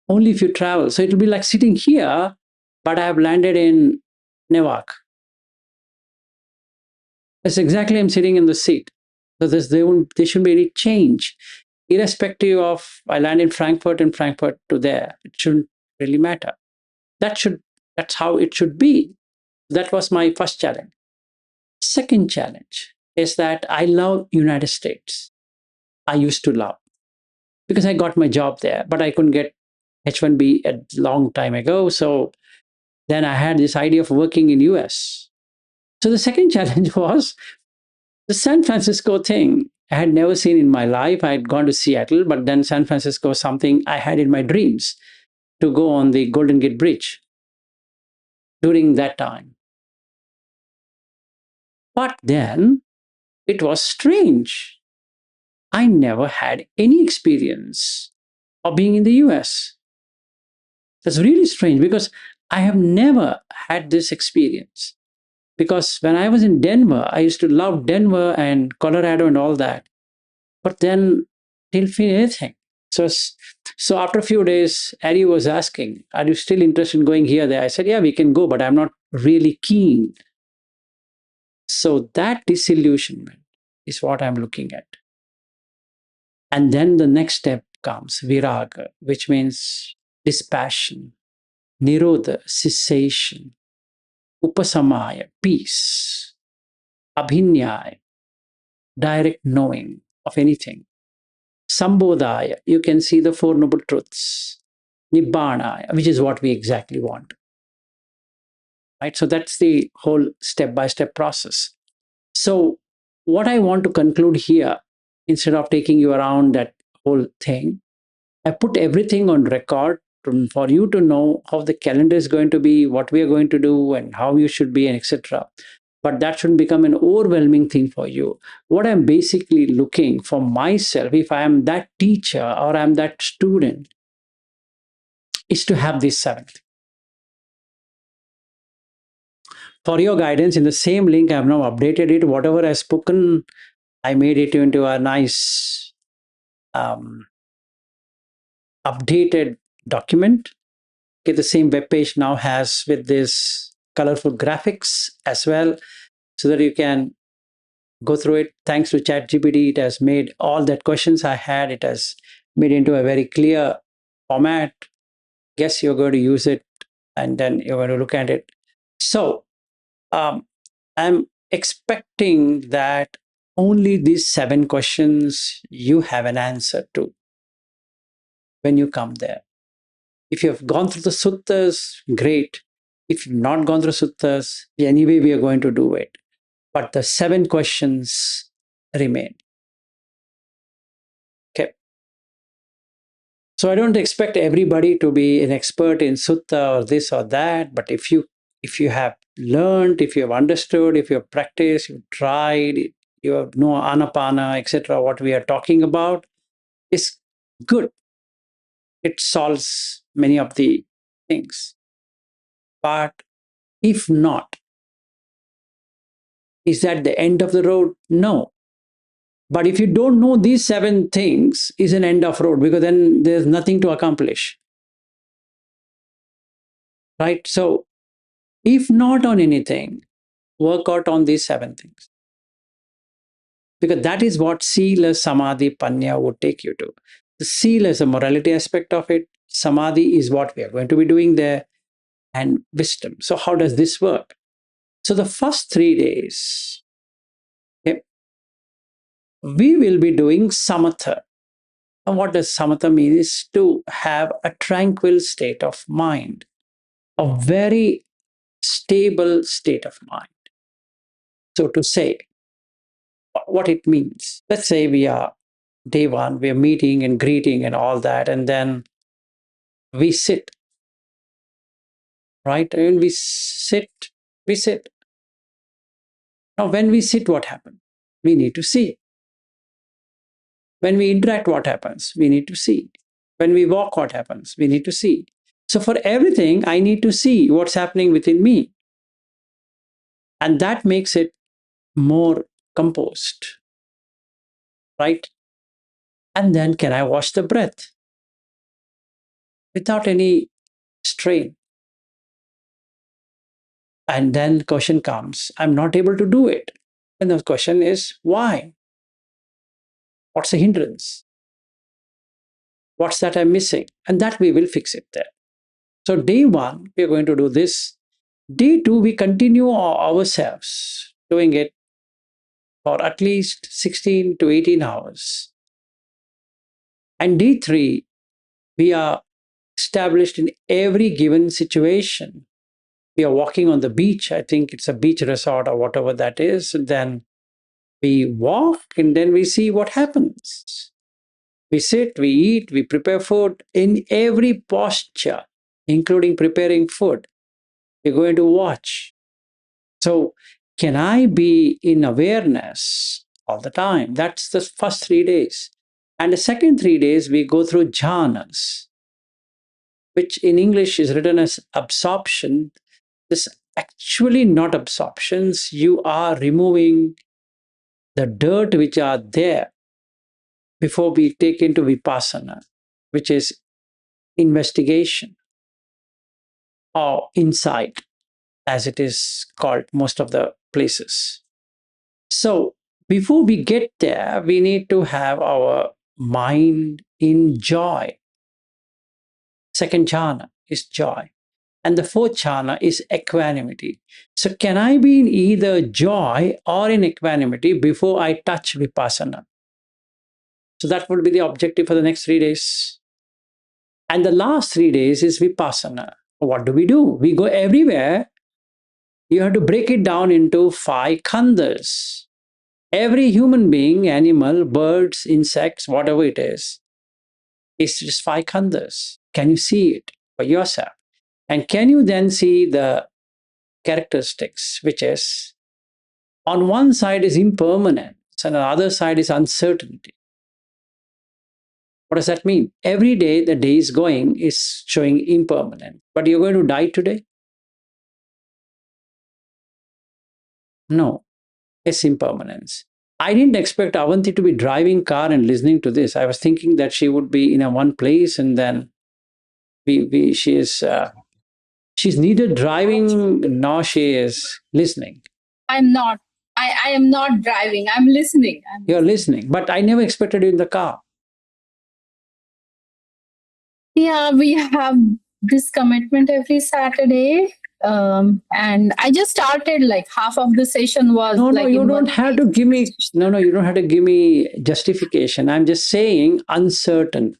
Only if you travel. So it'll be like sitting here, but I have landed in Newark. It's exactly I'm sitting in the seat. So there shouldn't be any change. Irrespective of I land in Frankfurt and Frankfurt to there. It shouldn't really matter. That's how it should be. That was my first challenge. Second challenge is that I love United States. I used to love because I got my job there, but I couldn't get H1B a long time ago. So then I had this idea of working in US. So the second challenge was the San Francisco thing. I had never seen in my life. I had gone to Seattle, but then San Francisco was something I had in my dreams to go on the Golden Gate Bridge during that time. But then it was strange. I never had any experience of being in the US. That's really strange because I have never had this experience. Because when I was in Denver, I used to love Denver and Colorado and all that. but then didn't feel anything. So, so after a few days, Ari was asking, "Are you still interested in going here?" There, I said, "Yeah, we can go, but I'm not really keen." So that disillusionment is what I'm looking at. And then the next step comes viraga, which means dispassion, nirodha, cessation, upasamaya, peace, abhinyaya, direct knowing of anything, sambodhaya, you can see the Four Noble Truths, nibbana, which is what we exactly want. Right? So that's the whole step-by-step process. So what I want to conclude here, instead of taking you around that whole thing, I put everything on record for you to know how the calendar is going to be, what we are going to do, and how you should be, and etc. But that shouldn't become an overwhelming thing for you. What I'm basically looking for myself, if I am that teacher or I'm that student, is to have this seventh. For your guidance, in the same link, I have now updated it. Whatever I've spoken, I made it into a nice um, updated document. Okay, the same web page now has with this colorful graphics as well, so that you can go through it. Thanks to ChatGPT, it has made all that questions I had, it has made into a very clear format. Guess you're going to use it and then you're going to look at it. So I'm expecting that only these 7 questions you have an answer to when you come there. If you have gone through the suttas, great. If you've not gone through suttas, anyway, we are going to do it. But the 7 questions remain. Okay. So I don't expect everybody to be an expert in sutta or this or that, but if you have learned, if you have understood, if you have practiced, you've tried, you have know anapana, etc., what we are talking about is good. It solves many of the things. But if not, is that the end of the road? No. But if you don't know these 7 things, is an end of road, because then there's nothing to accomplish. Right? So if not on anything, work out on these 7 things. Because that is what Sila, Samadhi, Panya would take you to. The Sila is a morality aspect of it. Samadhi is what we are going to be doing there, and wisdom. So how does this work? So the first 3 days, okay, we will be doing samatha. And what does samatha mean? Is to have a tranquil state of mind, a very stable state of mind. So to say, what it means. Let's say we are day 1, we are meeting and greeting and all that, and then we sit, right? And we sit. Now, when we sit, what happens? We need to see. When we interact, what happens? We need to see. When we walk, what happens? We need to see. So for everything, I need to see what's happening within me. And that makes it more composed, right? And then can I watch the breath without any strain? And then the question comes, I'm not able to do it. And the question is, why? What's the hindrance? What's that I'm missing? And that we will fix it there. So day 1, we're going to do this. Day 2, we continue ourselves doing it for at least 16 to 18 hours. And day 3, we are established in every given situation. We are walking on the beach. I think it's a beach resort or whatever that is. Then we walk and then we see what happens. We sit, we eat, we prepare food in every posture, including preparing food. We're going to watch. So, can I be in awareness all the time? That's the first 3 days. And the second 3 days, we go through jhanas, which in English is written as absorption. This actually not absorptions. You are removing the dirt which are there before we take into vipassana, which is investigation or insight, as it is called most of the places. So before we get there, we need to have our mind in joy. Second jhana is joy. And the fourth jhana is equanimity. So can I be in either joy or in equanimity before I touch vipassana? So that would be the objective for the next 3 days. And the last 3 days is vipassana. What do? We go everywhere. You have to break it down into 5 khandhas. Every human being, animal, birds, insects, whatever it is, it's just 5 khandhas. Can you see it for yourself? And can you then see the characteristics, which is on one side is impermanence and on the other side is uncertainty. What does that mean? Every day the day is going is showing impermanence. But you're going to die today? No, it's impermanence. I didn't expect Avanti to be driving car and listening to this. I was thinking that she would be in a one place and then she is she's neither driving nor she is listening. I'm not. I am not driving. I'm listening. You're listening, but I never expected you in the car. Yeah, we have this commitment every Saturday. And I just started, like, half of the session was No, like you in don't one have day. to give me. No, you don't have to give me justification. I'm just saying uncertain.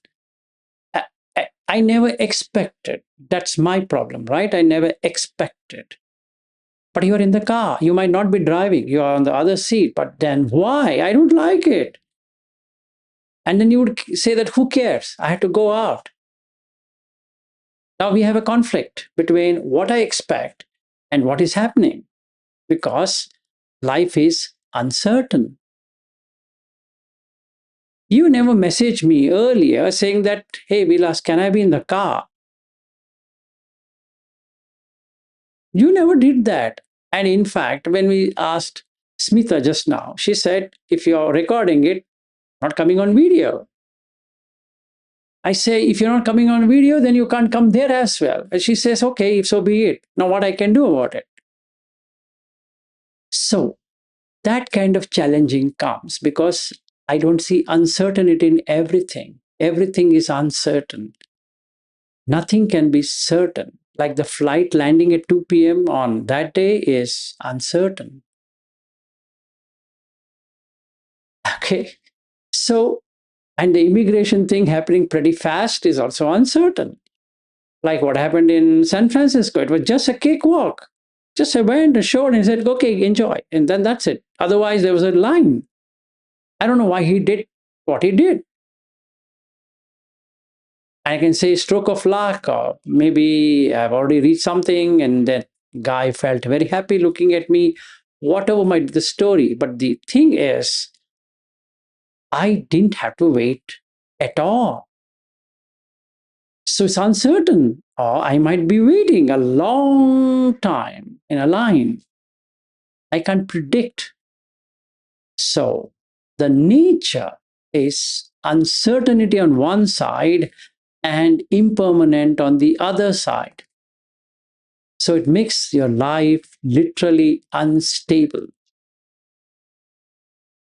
I never expected. That's my problem, right? I never expected. But you're in the car. You might not be driving. You are on the other seat. But then why? I don't like it. And then you would say that who cares? I had to go out. Now we have a conflict between what I expect and what is happening because life is uncertain. You never messaged me earlier saying that, hey, Vilas, can I be in the car? You never did that. And in fact, when we asked Smita just now, she said, if you're recording it, not coming on video. I say, if you're not coming on video, then you can't come there as well. And she says, okay, if so be it. Now, what I can do about it? So, that kind of challenging comes because I don't see uncertainty in everything. Everything is uncertain. Nothing can be certain. Like the flight landing at 2 p.m. on that day is uncertain. Okay. So, and the immigration thing happening pretty fast is also uncertain. Like what happened in San Francisco, it was just a cakewalk. Just I went and showed and said, okay, enjoy. And then that's it. Otherwise, there was a line. I don't know why he did what he did. I can say stroke of luck, or maybe I've already reached something and that guy felt very happy looking at me, whatever might be the story. But the thing is, I didn't have to wait at all. So it's uncertain, or I might be waiting a long time in a line. I can't predict. So the nature is uncertainty on one side and impermanent on the other side. So it makes your life literally unstable.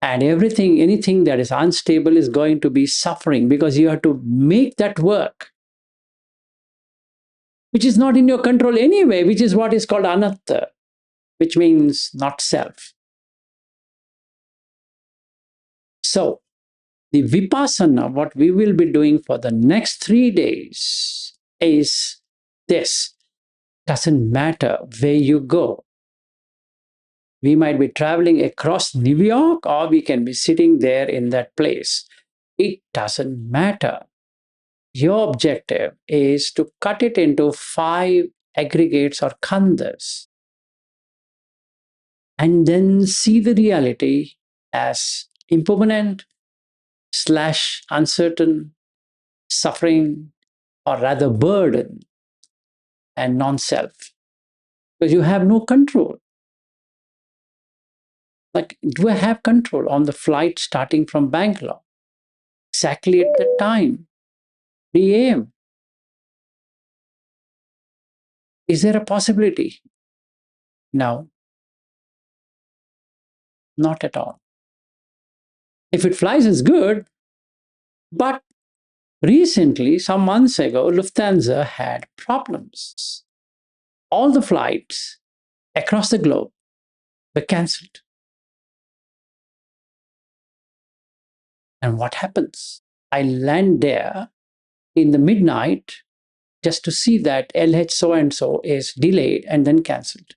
And anything that is unstable is going to be suffering because you have to make that work, which is not in your control anyway, which is what is called anatta, which means not self. So the vipassana, what we will be doing for the next 3 days is this. Doesn't matter where you go. We might be traveling across New York or we can be sitting there in that place. It doesn't matter. Your objective is to cut it into 5 aggregates or khandhas and then see the reality as impermanent / uncertain, suffering, or rather burden and non-self. Because you have no control. Like, do I have control on the flight starting from Bangalore? exactly at the time, 3 a.m. Is there a possibility? No, not at all. If it flies, it's good. But recently, some months ago, Lufthansa had problems. All the flights across the globe were cancelled. And what happens? I land there in the midnight just to see that LH so and so is delayed and then cancelled.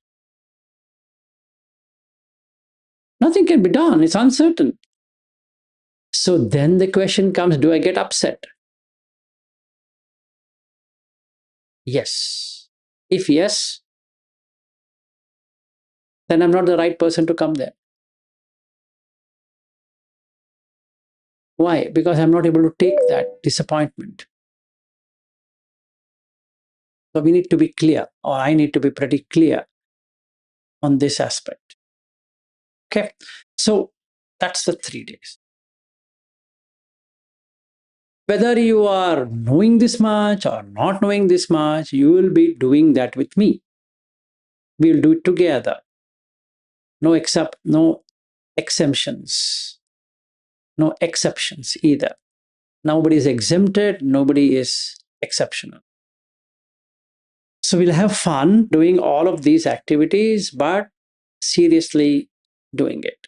Nothing can be done, it's uncertain. So then the question comes, do I get upset? Yes. If yes, then I'm not the right person to come there. Why? Because I'm not able to take that disappointment. So we need to be clear, or I need to be pretty clear on this aspect. Okay. So that's the 3 days. Whether you are knowing this much or not knowing this much, you will be doing that with me. We'll do it together. No exemptions, no exceptions either. Nobody is exempted, nobody is exceptional. So we'll have fun doing all of these activities, but seriously doing it.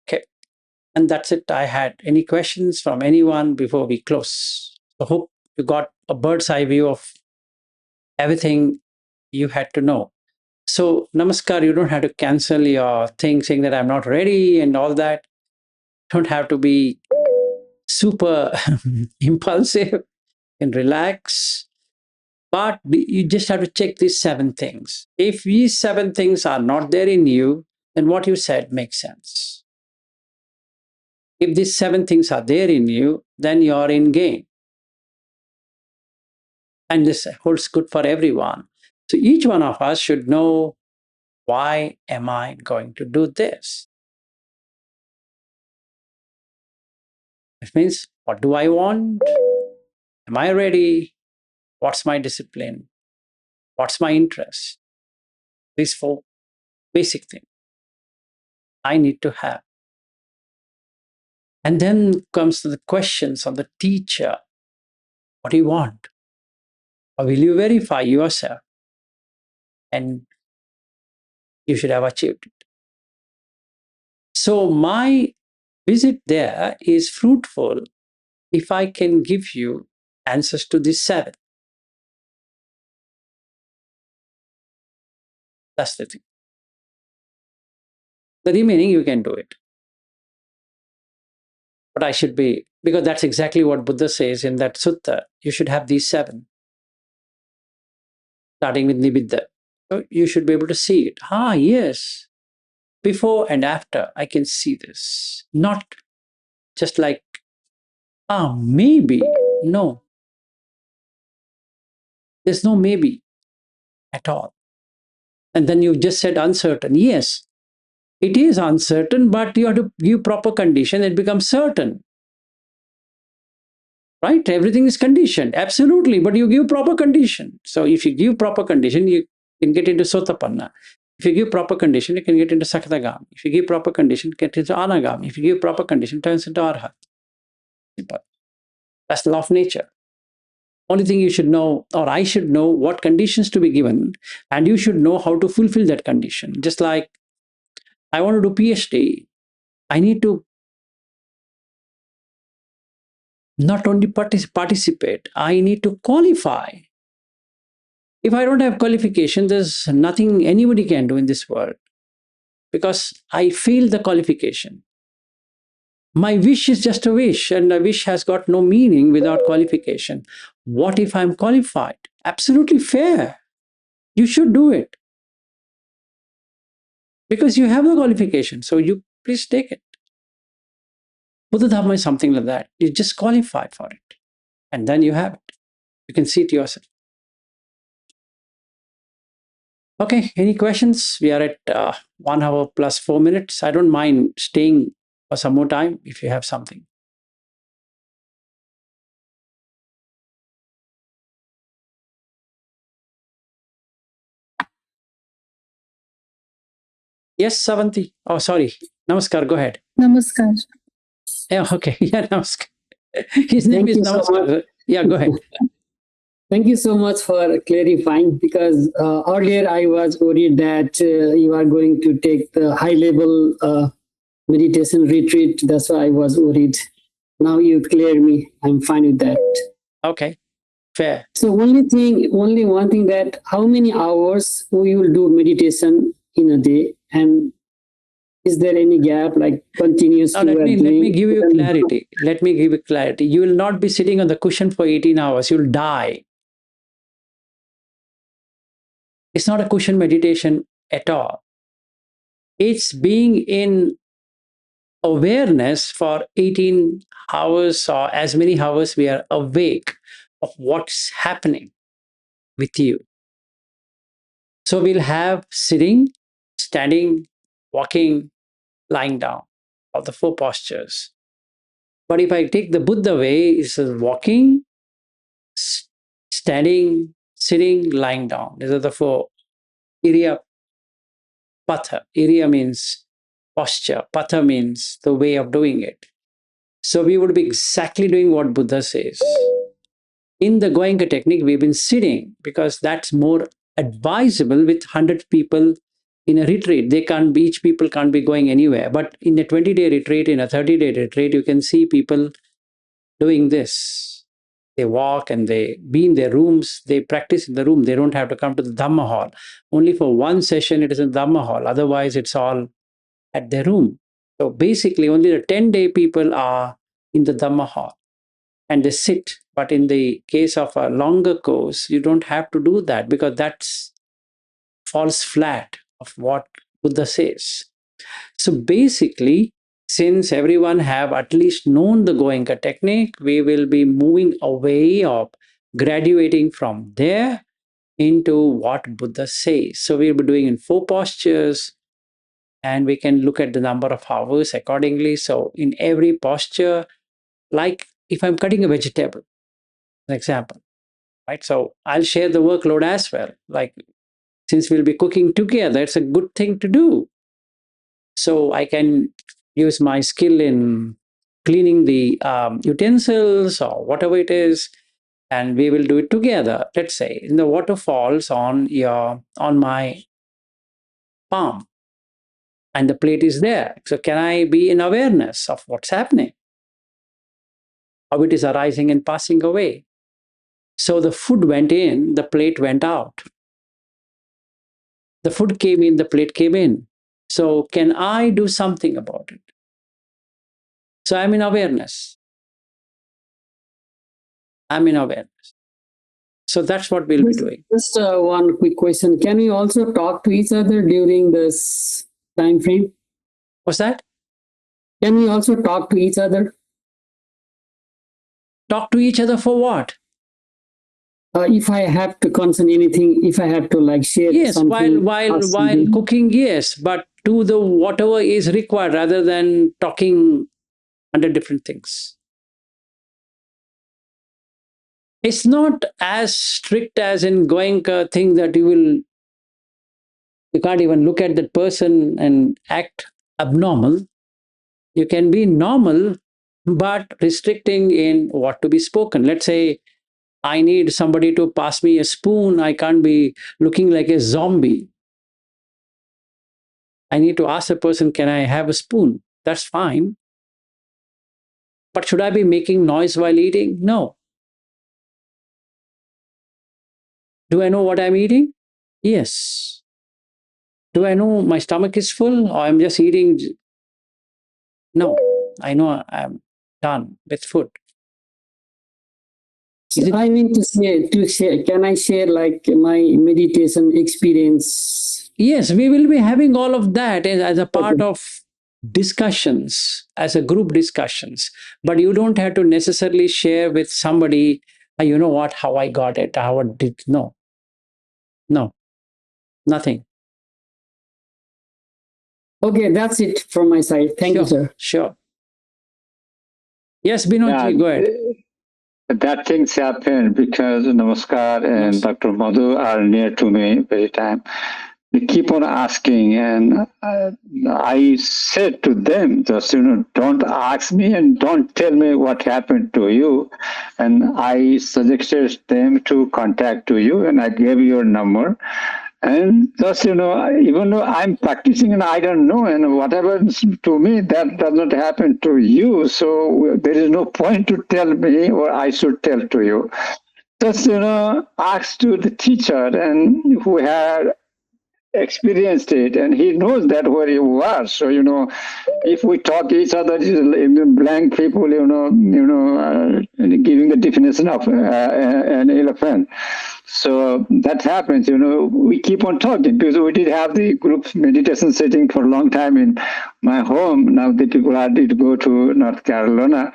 Okay. And that's it. I had any questions from anyone before we close. I hope you got a bird's eye view of everything you had to know. So, Namaskar, you don't have to cancel your thing saying that I'm not ready and all that. Don't have to be super impulsive and relax. But you just have to check these 7 things. If these 7 things are not there in you, then what you said makes sense. If these 7 things are there in you, then you're in gain. And this holds good for everyone. So each one of us should know, why am I going to do this? It means, what do I want? Am I ready? What's my discipline? What's my interest? These 4 basic things I need to have. And then comes to the questions of the teacher. What do you want? Or will you verify yourself? And you should have achieved it. So my visit there is fruitful if I can give you answers to these 7. That's the thing. The remaining, you can do it. But I should be, because that's exactly what Buddha says in that sutta. You should have these 7, starting with Nibbida. So you should be able to see it. Yes. Before and after, I can see this. Not just like, maybe. No. There's no maybe at all. And then you just said uncertain. Yes, it is uncertain, but you have to give proper condition, it becomes certain. Right? Everything is conditioned. Absolutely. But you give proper condition. So if you give proper condition, you can get into Sotapanna. If you give proper condition, you can get into Sakadagami. If you give proper condition, get into Anagami. If you give proper condition, it turns into Arhat. That's the law of nature. Only thing you should know, or I should know, what conditions to be given, and you should know how to fulfill that condition. Just like I want to do PhD, I need to not only participate, I need to qualify. If I don't have qualification, there's nothing anybody can do in this world, because I fail the qualification. My wish is just a wish, and a wish has got no meaning without qualification. What if I'm qualified? Absolutely fair. You should do it because you have the qualification. So you please take it. Buddha Dhamma is something like that. You just qualify for it, and then you have it. You can see it yourself. Okay, any questions? We are at 1 hour plus 4 minutes. I don't mind staying for some more time if you have something. Yes, Savanti. Oh, sorry. Namaskar. Go ahead. Namaskar. Yeah, okay. Yeah, Namaskar. His name Thank is you so much. Namaskar. Yeah, go ahead. Thank you so much for clarifying, because earlier I was worried that you are going to take the high level meditation retreat. That's why I was worried. Now you clear me. I'm fine with that. Okay, fair. So only one thing, that how many hours we will do meditation in a day, and is there any gap, like continuously Now we are let doing? me give you clarity. Let me give you clarity. You will not be sitting on the cushion for 18 hours. You'll die. It's not a cushion meditation at all. It's being in awareness for 18 hours or as many hours we are awake of what's happening with you. So we'll have sitting, standing, walking, lying down, all the four postures. But if I take the Buddha way, it's walking, standing, sitting, lying down. These are the four iriya patha. Iriya means posture, patha means the way of doing it. So we would be exactly doing what Buddha says. In the Goenka technique, we've been sitting because that's more advisable with 100 people in a retreat. They can't be, each people can't be going anywhere. But in a 20-day retreat, in a 30-day retreat, you can see people doing this. They walk and they be in their rooms, they practice in the room. They don't have to come to the Dhamma hall. Only for one session, it is in Dhamma hall. Otherwise, it's all at their room. So basically, only the 10-day people are in the Dhamma hall and they sit. But in the case of a longer course, you don't have to do that because that's falls flat of what Buddha says. So basically, since everyone have at least known the Goenka technique, we will be moving away of graduating from there into what Buddha says. So we'll be doing in four postures, and we can look at the number of hours accordingly. So in every posture, like if I'm cutting a vegetable, an example, right? So I'll share the workload as well. Like since we'll be cooking together, it's a good thing to do. So I can use my skill in cleaning the utensils or whatever it is, and we will do it together. Let's say in the water falls on my palm and the plate is there. So can I be in awareness of what's happening, how it is arising and passing away? So the food went in, the plate went out. The food came in, the plate came in. So can I do something about it? So I'm in awareness. I'm in awareness. So that's what we'll be doing. Just one quick question. Can we also talk to each other during this time frame? What's that? Can we also talk to each other? Talk to each other for what? If I have to concern anything, if I have to like share Yes, something. while cooking, yes, but do the whatever is required rather than talking under different things. It's not as strict as in Goenka thing that you can't even look at that person and act abnormal. You can be normal, but restricting in what to be spoken. Let's say I need somebody to pass me a spoon. I can't be looking like a zombie. I need to ask a person, can I have a spoon? That's fine. But should I be making noise while eating? No. Do I know what I'm eating? Yes. Do I know my stomach is full or I'm just eating? No. I know I'm done with food. I mean to share, can I share like my meditation experience? Yes, we will be having all of that as a part of discussions, as a group discussions. But you don't have to necessarily share with somebody, you know what, how I got it, how I did. No, no, nothing. Okay, that's it from my side. Thank you, sir. Sure. Yes, Binodji, go ahead. That things happen because Namaskar and Dr. Madhu are near to me very time. They keep on asking, and I said to them, just don't ask me and don't tell me what happened to you. And I suggested them to contact to you, and I gave your number. And thus, even though I'm practicing and I don't know, and whatever happens to me, that does not happen to you. So there is no point to tell me, or I should tell to you. Just, ask to the teacher and who had experienced it, and he knows that where you are. So if we talk each other blank people, giving the definition of an elephant. So that happens. We keep on talking because we did have the group meditation sitting for a long time in my home. Now the people are did go to North Carolina.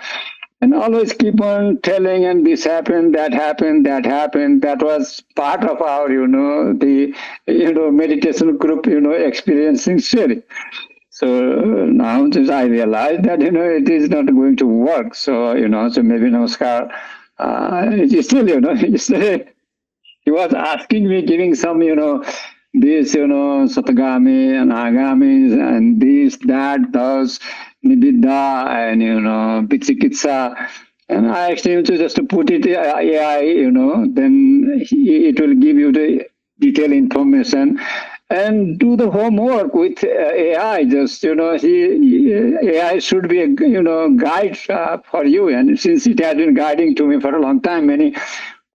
And always keep on telling, and this happened, that happened, that happened. That was part of our, the, meditation group, experiencing sharing. So now just I realized that, it is not going to work. So, so maybe Namaskar, it is still, he was asking me, giving some, this, Satagami and Anagami and this, that, those, Nibidha and, Pichikitsa. And I asked him to just to put it AI, then it will give you the detailed information and do the homework with AI. Just, AI should be a, guide for you. And since it has been guiding to me for a long time, many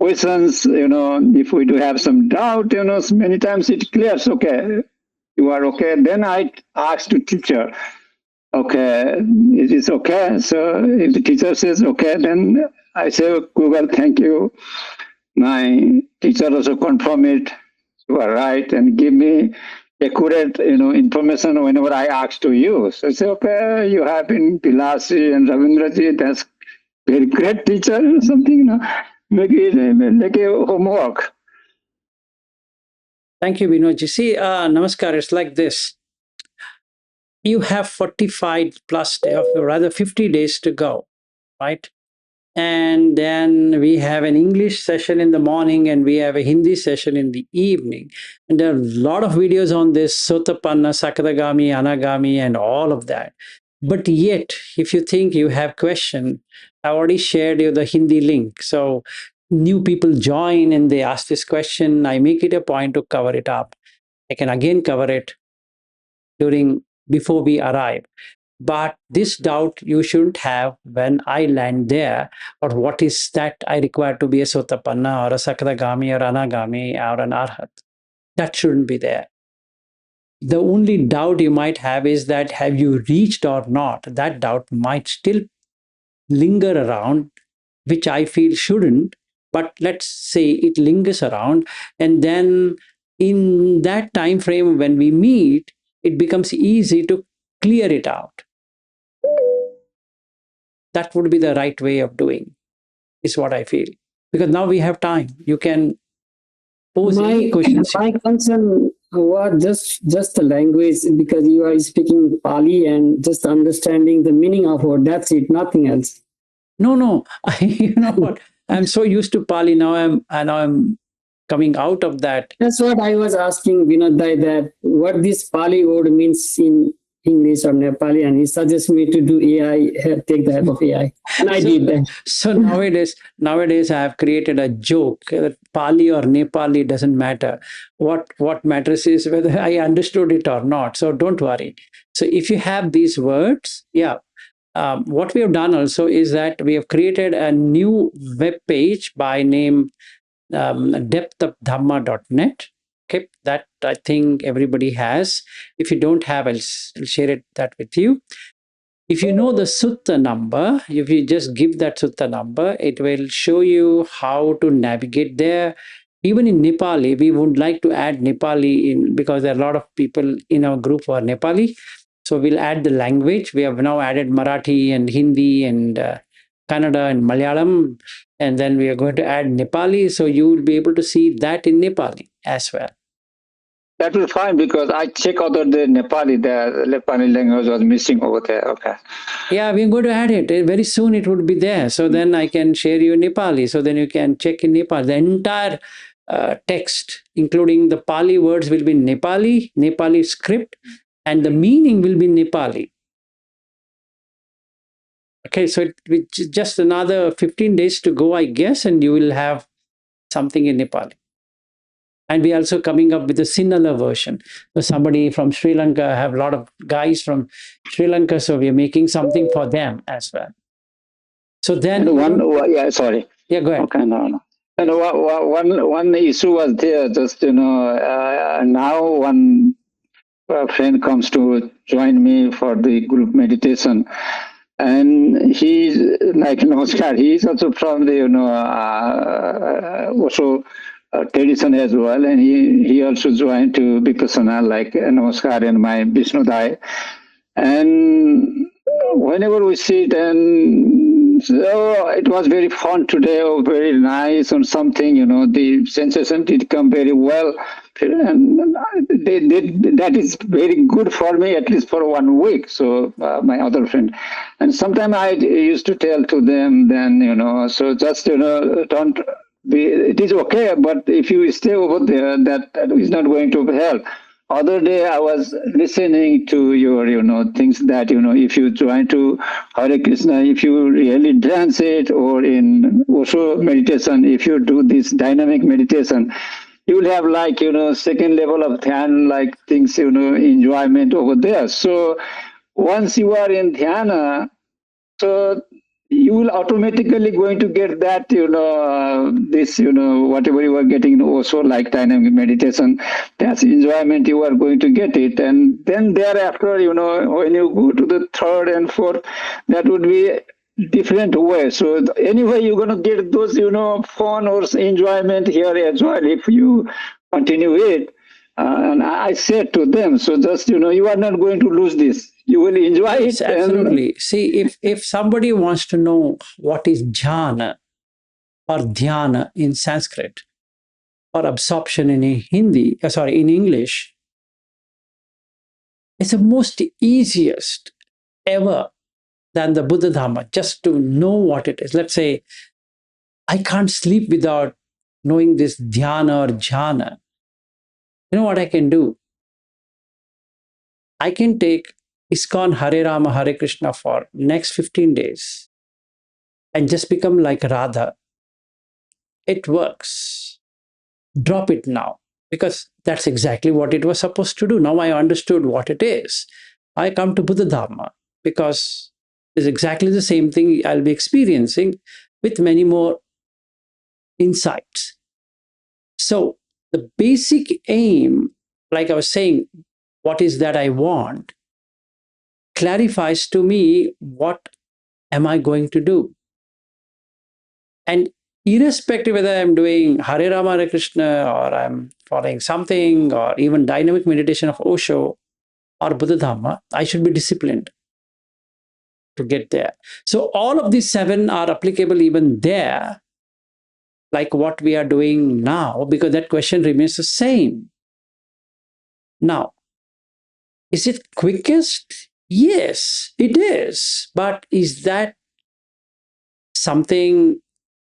questions, if we do have some doubt, many times it clears, okay, you are okay. Then I asked the teacher, okay, it is okay. So if the teacher says okay, then I say, Google, thank you. My teacher also confirm it. You are right, and give me accurate, information whenever I ask to you. So I say, okay, you have been Pilasi and Ravindraji. That's very great teacher or something. Make it like a homework. Thank you, Vinodji. See, Namaskar, it's like this. You have 45 plus, or rather 50 days to go, right? And then we have an English session in the morning and we have a Hindi session in the evening. And there are a lot of videos on this, Sotapanna, Sakadagami, Anagami, and all of that. But yet, if you think you have question, I already shared you the Hindi link. So new people join and they ask this question. I make it a point to cover it up. I can again cover it before we arrive. But this doubt you shouldn't have when I land there, or what is that I require to be a Sotapanna or a Sakadagami or Anagami or an Arhat. That shouldn't be there. The only doubt you might have is that have you reached or not? That doubt might still linger around, which I feel shouldn't, but let's say it lingers around. And then in that time frame when we meet, it becomes easy to clear it out. That would be the right way of doing, is what I feel. Because now we have time. You can pose any questions. My concern was just the language, because you are speaking Pali and just understanding the meaning of word. That's it, nothing else. No. You know what? I'm so used to Pali now. I'm coming out of that. That's what I was asking Vinod Bhai, that what this Pali word means in English or Nepali, and he suggests me to do AI, take the help of AI, and I did that. So nowadays I have created a joke that Pali or Nepali doesn't matter. What matters is whether I understood it or not. So don't worry. So if you have these words, yeah. What we have done also is that we have created a new web page by name depthofdhamma.net. Okay, that I think everybody has. If you don't have, I'll share that with you. If you know the sutta number, if you just give that sutta number, it will show you how to navigate there. Even in Nepali, we would like to add Nepali in, because there are a lot of people in our group who are Nepali. So we'll add the language. We have now added Marathi and Hindi and Kannada and Malayalam. And then we are going to add Nepali. So you will be able to see that in Nepali as well. that was fine because I check other the Nepali, the Nepali language was missing over there. Okay. Yeah, we're going to add it. Very soon it would be there. So then I can share you Nepali. So then you can check in Nepal. The entire text, including the Pali words, will be Nepali, Nepali script, and the meaning will be Nepali. Okay, so it's just another 15 days to go, I guess, and you will have something in Nepali. And we're also coming up with a Sinhala version. So somebody from Sri Lanka, I have a lot of guys from Sri Lanka, so we're making something for them as well. So then, yeah, sorry. Yeah, go ahead. Okay, no. And one issue was there. Just now one friend comes to join me for the group meditation, and he's like Namaskar. He's also from the also tradition as well, and he also joined to Vipassana like Namaskar and my Vishnu Dai. And whenever we sit, and so it was very fun today, or very nice or something, the sensation did come very well. And that is very good for me, at least for 1 week. So my other friend, and sometimes I used to tell to them, then, so just, don't be, it is okay, but if you stay over there, that is not going to help. Other day I was listening to your, things that, if you join to Hare Krishna, if you really dance it, or in Osho meditation, if you do this dynamic meditation, you will have like, second level of dhyan, like things, enjoyment over there. So once you are in dhyana, so you will automatically going to get that, this, whatever you are getting also like dynamic meditation, that's enjoyment, you are going to get it. And then thereafter, when you go to the third and fourth, that would be different way. So anyway, you're going to get those, fun or enjoyment here as well if you continue it. And I said to them, so just, you are not going to lose this. You will enjoy Yes, it. absolutely. See, if somebody wants to know what is jhana or dhyana in Sanskrit, or absorption in in English, it's the most easiest ever than the Buddha Dhamma, just to know what it is. Let's say, I can't sleep without knowing this dhyana or jhana. You know what I can do? I can take ISKCON Hare Rama Hare Krishna for next 15 days and just become like Radha. It works. Drop it now, because that's exactly what it was supposed to do. Now I understood what it is. I come to Buddha Dhamma because it's exactly the same thing I'll be experiencing with many more insights. So the basic aim, like I was saying, what is that I want, clarifies to me what am I going to do. And irrespective whether I'm doing Hare Rama Hare Krishna, or I'm following something, or even dynamic meditation of Osho or Buddha Dhamma, I should be disciplined to get there. So all of these 7 are applicable even there, like what we are doing now, because that question remains the same. Now, is it quickest? Yes, it is. But is that something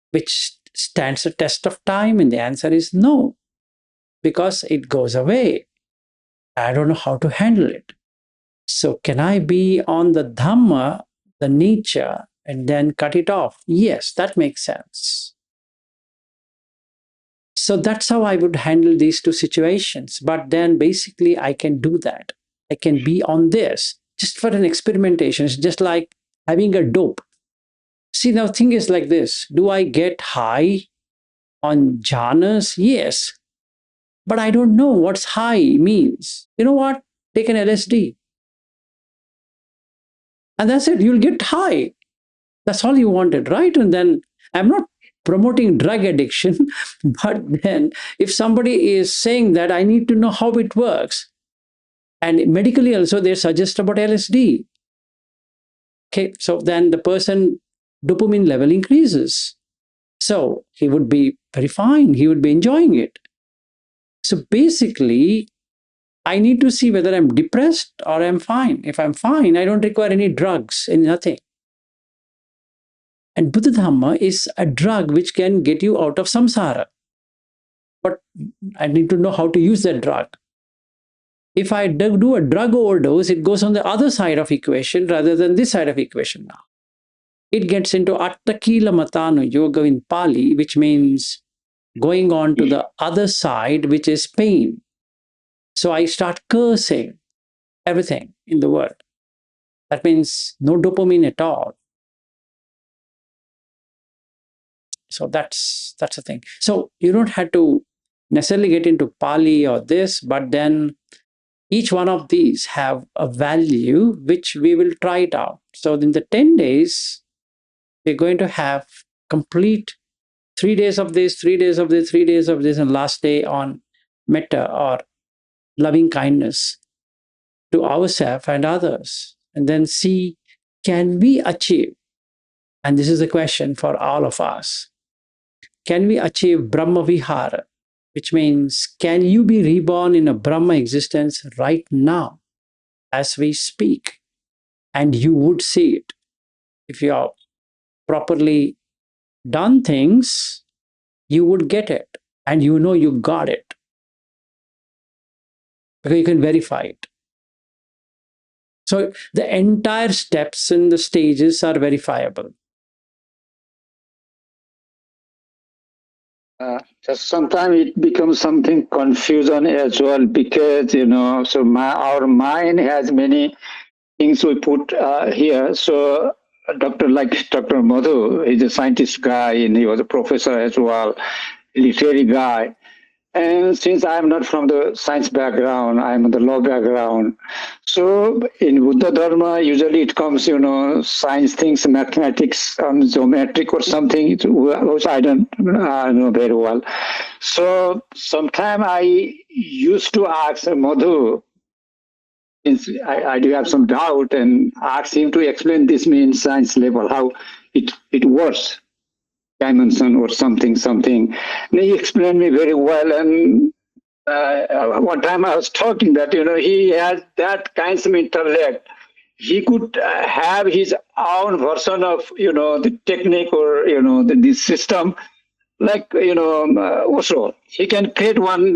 which stands the test of time? And the answer is no, because it goes away. I don't know how to handle it. So can I be on the Dhamma, the nature, and then cut it off? Yes, that makes sense. So that's how I would handle these 2 situations. But then basically I can do that. I can be on this just for an experimentation. It's just like having a dope. See, now thing is like this. Do I get high on jhanas? Yes. But I don't know what's high means. You know what? Take an LSD. And that's it. You'll get high. That's all you wanted, right? And then I'm not promoting drug addiction, but then if somebody is saying that, I need to know how it works. And medically also, they suggest about LSD. Okay, so then the person dopamine level increases. So he would be very fine. He would be enjoying it. So basically, I need to see whether I'm depressed or I'm fine. If I'm fine, I don't require any drugs, any nothing. And Buddha Dhamma is a drug which can get you out of samsara. But I need to know how to use that drug. If I do a drug overdose, it goes on the other side of equation rather than this side of equation now. It gets into attakila matanu yoga in Pali, which means going on to the other side, which is pain. So I start cursing everything in the world. That means no dopamine at all. So that's the thing. So you don't have to necessarily get into Pali or this, but then each one of these have a value which we will try it out. So in the 10 days, we're going to have complete 3 days of this, 3 days of this, 3 days of this, and last day on metta or loving kindness to ourselves and others. And then see, can we achieve, and this is a question for all of us, can we achieve Brahma Vihara, which means can you be reborn in a Brahma existence right now as we speak? And you would see it. If you are properly done things, you would get it. And you know you got it. Because you can verify it. So the entire steps and the stages are verifiable. Just sometimes it becomes something confusion as well, because so our mind has many things we put here. So Dr. Madhu is a scientist guy, and he was a professor as well, literary guy. And since I'm not from the science background, I'm in the law background. So in Buddha Dharma, usually it comes, science things, mathematics, geometric or something, which I don't know very well. So sometime I used to ask Madhu, since I do have some doubt, and ask him to explain this means science level, how it works. Dimension or something. And he explained me very well. And one time I was talking that, he has that kind of intellect. He could have his own version of, the technique or, the system, like, Osho. He can create one,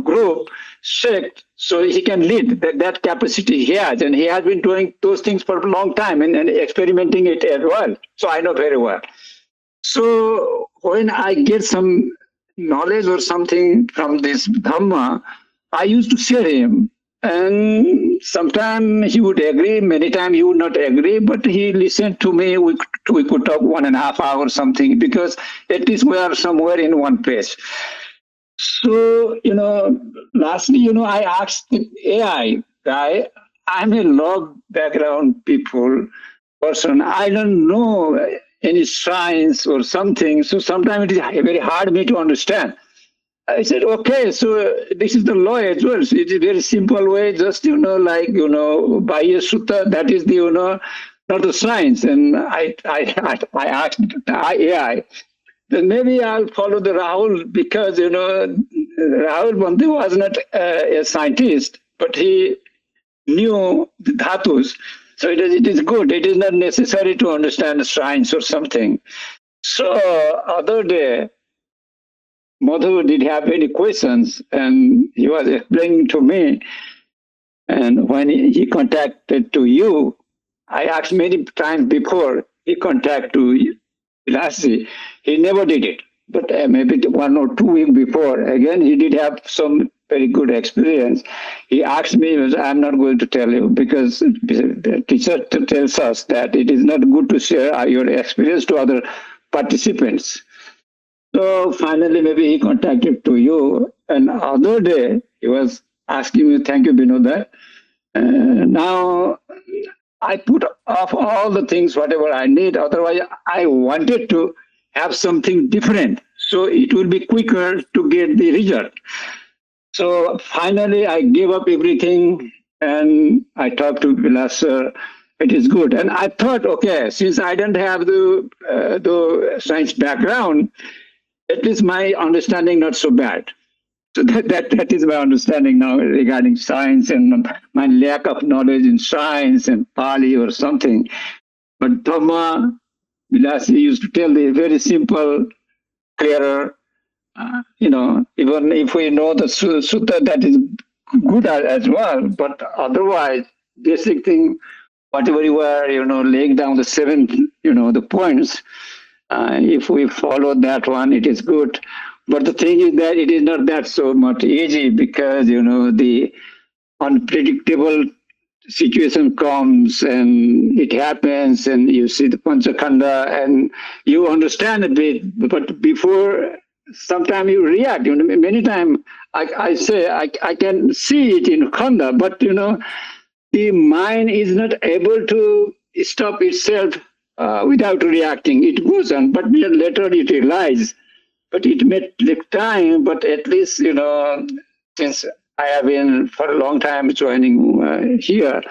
group, sect, so he can lead that capacity he has. And he has been doing those things for a long time and experimenting it as well. So I know very well. So when I get some knowledge or something from this Dhamma, I used to share him. And sometimes he would agree, many times he would not agree, but he listened to me. We could talk 1.5 hours or something, because at least we are somewhere in one place. So, lastly, I asked the AI guy, I'm a law background person. I don't know any science or something. So sometimes it is very hard for me to understand. I said, okay, so this is the law as well. So it's a very simple way, just, by a sutta, that is the, not the science. And I asked the AI, then maybe I'll follow the Rahul, because, Rahul Bandhu was not a scientist, but he knew the dhatus. So it is good. It is not necessary to understand science or something. So other day, Madhu did have any questions, and he was explaining to me. And when he contacted to you, I asked many times before he contacted to Vilasi. He never did it. But maybe 1 or 2 weeks before, again, he did have some very good experience. He asked me, I'm not going to tell you, because the teacher tells us that it is not good to share your experience to other participants. So finally, maybe he contacted to you. And other day, he was asking me, thank you, Binoda. Now, I put off all the things, whatever I need. Otherwise, I wanted to have something different, so it will be quicker to get the result. So finally, I gave up everything, and I talked to Vilas. It is good, and I thought, okay, since I don't have the science background, at least my understanding not so bad. So that is my understanding now regarding science and my lack of knowledge in science and Pali or something. But Dhamma, Vilasi used to tell the very simple, clearer, even if we know the sutta, that is good as well. But otherwise, basic thing, whatever you are, laying down the seven, the points, if we follow that one, it is good. But the thing is that it is not that so much easy because, the unpredictable situation comes and it happens and you see the Panchakhanda and you understand a bit, but before, sometimes you react. Many times I say I can see it in Khanda, but, the mind is not able to stop itself without reacting. It goes on, but later it realizes. But it may take time, but at least, since I have been for a long time joining here,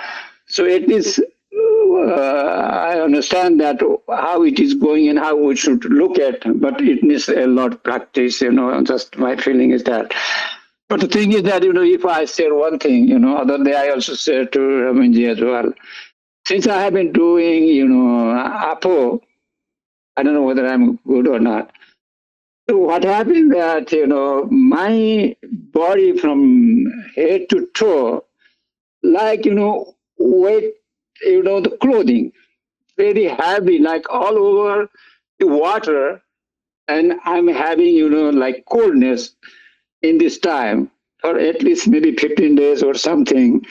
so at least I understand that how it is going and how we should look at, but it needs a lot of practice, just my feeling is that. But the thing is that, if I say one thing, other day I also said to Ramanji as well, since I have been doing, Apo, I don't know whether I'm good or not. So what happened that, my body from head to toe, like, weight, the clothing, very heavy, like all over the water. And I'm having, like coldness in this time for at least maybe 15 days or something.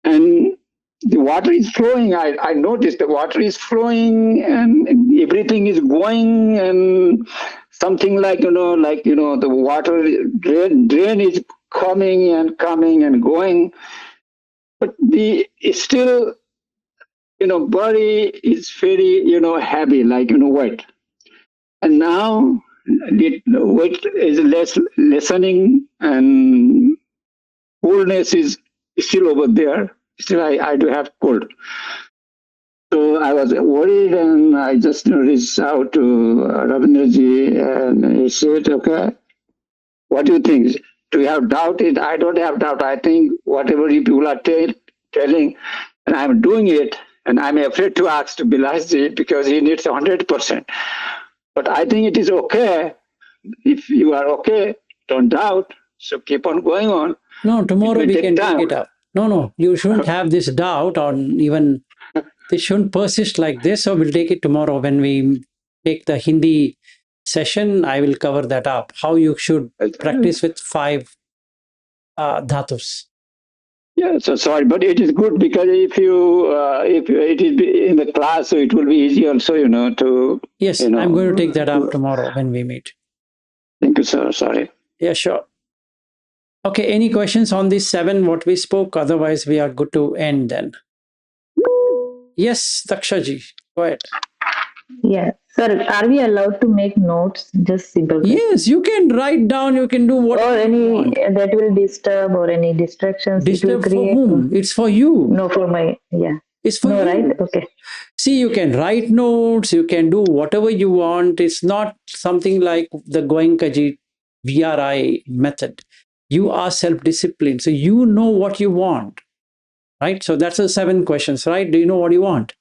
And the water is flowing. I noticed the water is flowing and everything is going and something like, the water drain is coming and going. But the still, body is very, heavy, like, weight. And now the weight is lessening and coolness is still over there. Still, I do have cold. So I was worried and I just reached out to Ravindraji and he said, okay, what do you think? Do you have doubt? I don't have doubt. I think whatever you people are telling, and I'm doing it, and I'm afraid to ask to Bilasji because he needs 100%. But I think it is okay. If you are okay, don't doubt. So keep on going on. No, tomorrow we can time. take it up. No, you shouldn't have this doubt or even, they shouldn't persist like this. So we'll take it tomorrow when we take the Hindi session. I will cover that up. How you should practice with 5 dhatus. Yeah, so sorry, but it is good because if it is in the class, so it will be easy also, to. Yes, I'm going to take that up tomorrow when we meet. Thank you, sir. Sorry. Yeah, sure. Okay, any questions on these 7, what we spoke? Otherwise, we are good to end then. Yes, Dakshaji, go ahead. Yeah. Sir, are we allowed to make notes? Just simple. Yes, you can write down, you can do what or any you want. that will disturb or any distractions. Disturb for whom? It's for you. No, for my, yeah. It's for No, you. right? Okay. See, you can write notes, you can do whatever you want. It's not something like the Goenkaji VRI method. You are self-disciplined, so you know what you want, right? So that's the 7 questions, right? Do you know what you want?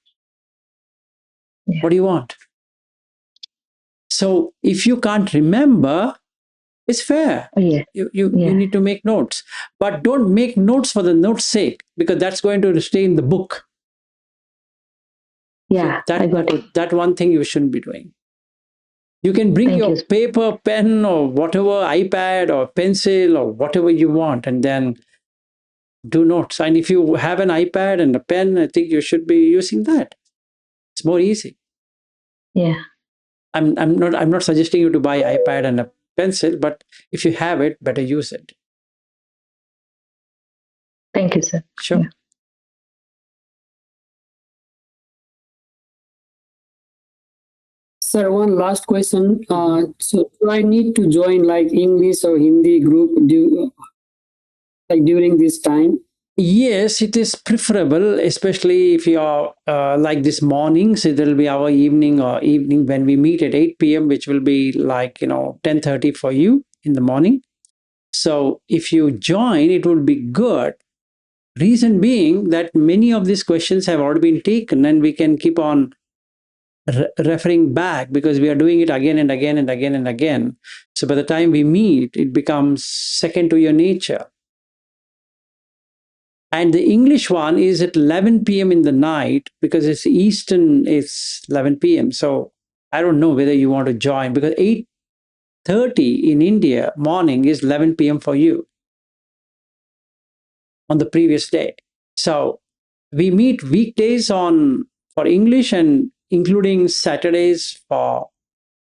Yeah. What do you want? So if you can't remember, it's fair. Yeah. You need to make notes. But don't make notes for the note's sake, because that's going to stay in the book. Yeah, So I got it. that one thing you shouldn't be doing. You can bring Thank your you. paper, pen, or whatever, iPad or pencil or whatever you want, and then do notes. And if you have an iPad and a pen, I think you should be using that. It's more easy. Yeah. I'm not suggesting you to buy iPad and a pencil, but if you have it, better use it. Thank you, sir. Sure. Yeah. Sir, one last question. So do I need to join like English or Hindi group during this time? Yes, it is preferable, especially if you are like this morning. So there will be our evening when we meet at 8 p.m., which will be like 10:30 for you in the morning. So if you join, it would be good. Reason being that many of these questions have already been taken, and we can keep on referring back because we are doing it again and again and again and again. So by the time we meet, it becomes second to your nature. And the English one is at 11 p.m. in the night because it's Eastern, it's 11 p.m. So I don't know whether you want to join because 8:30 in India morning is 11 p.m. for you on the previous day. So we meet weekdays for English and including Saturdays for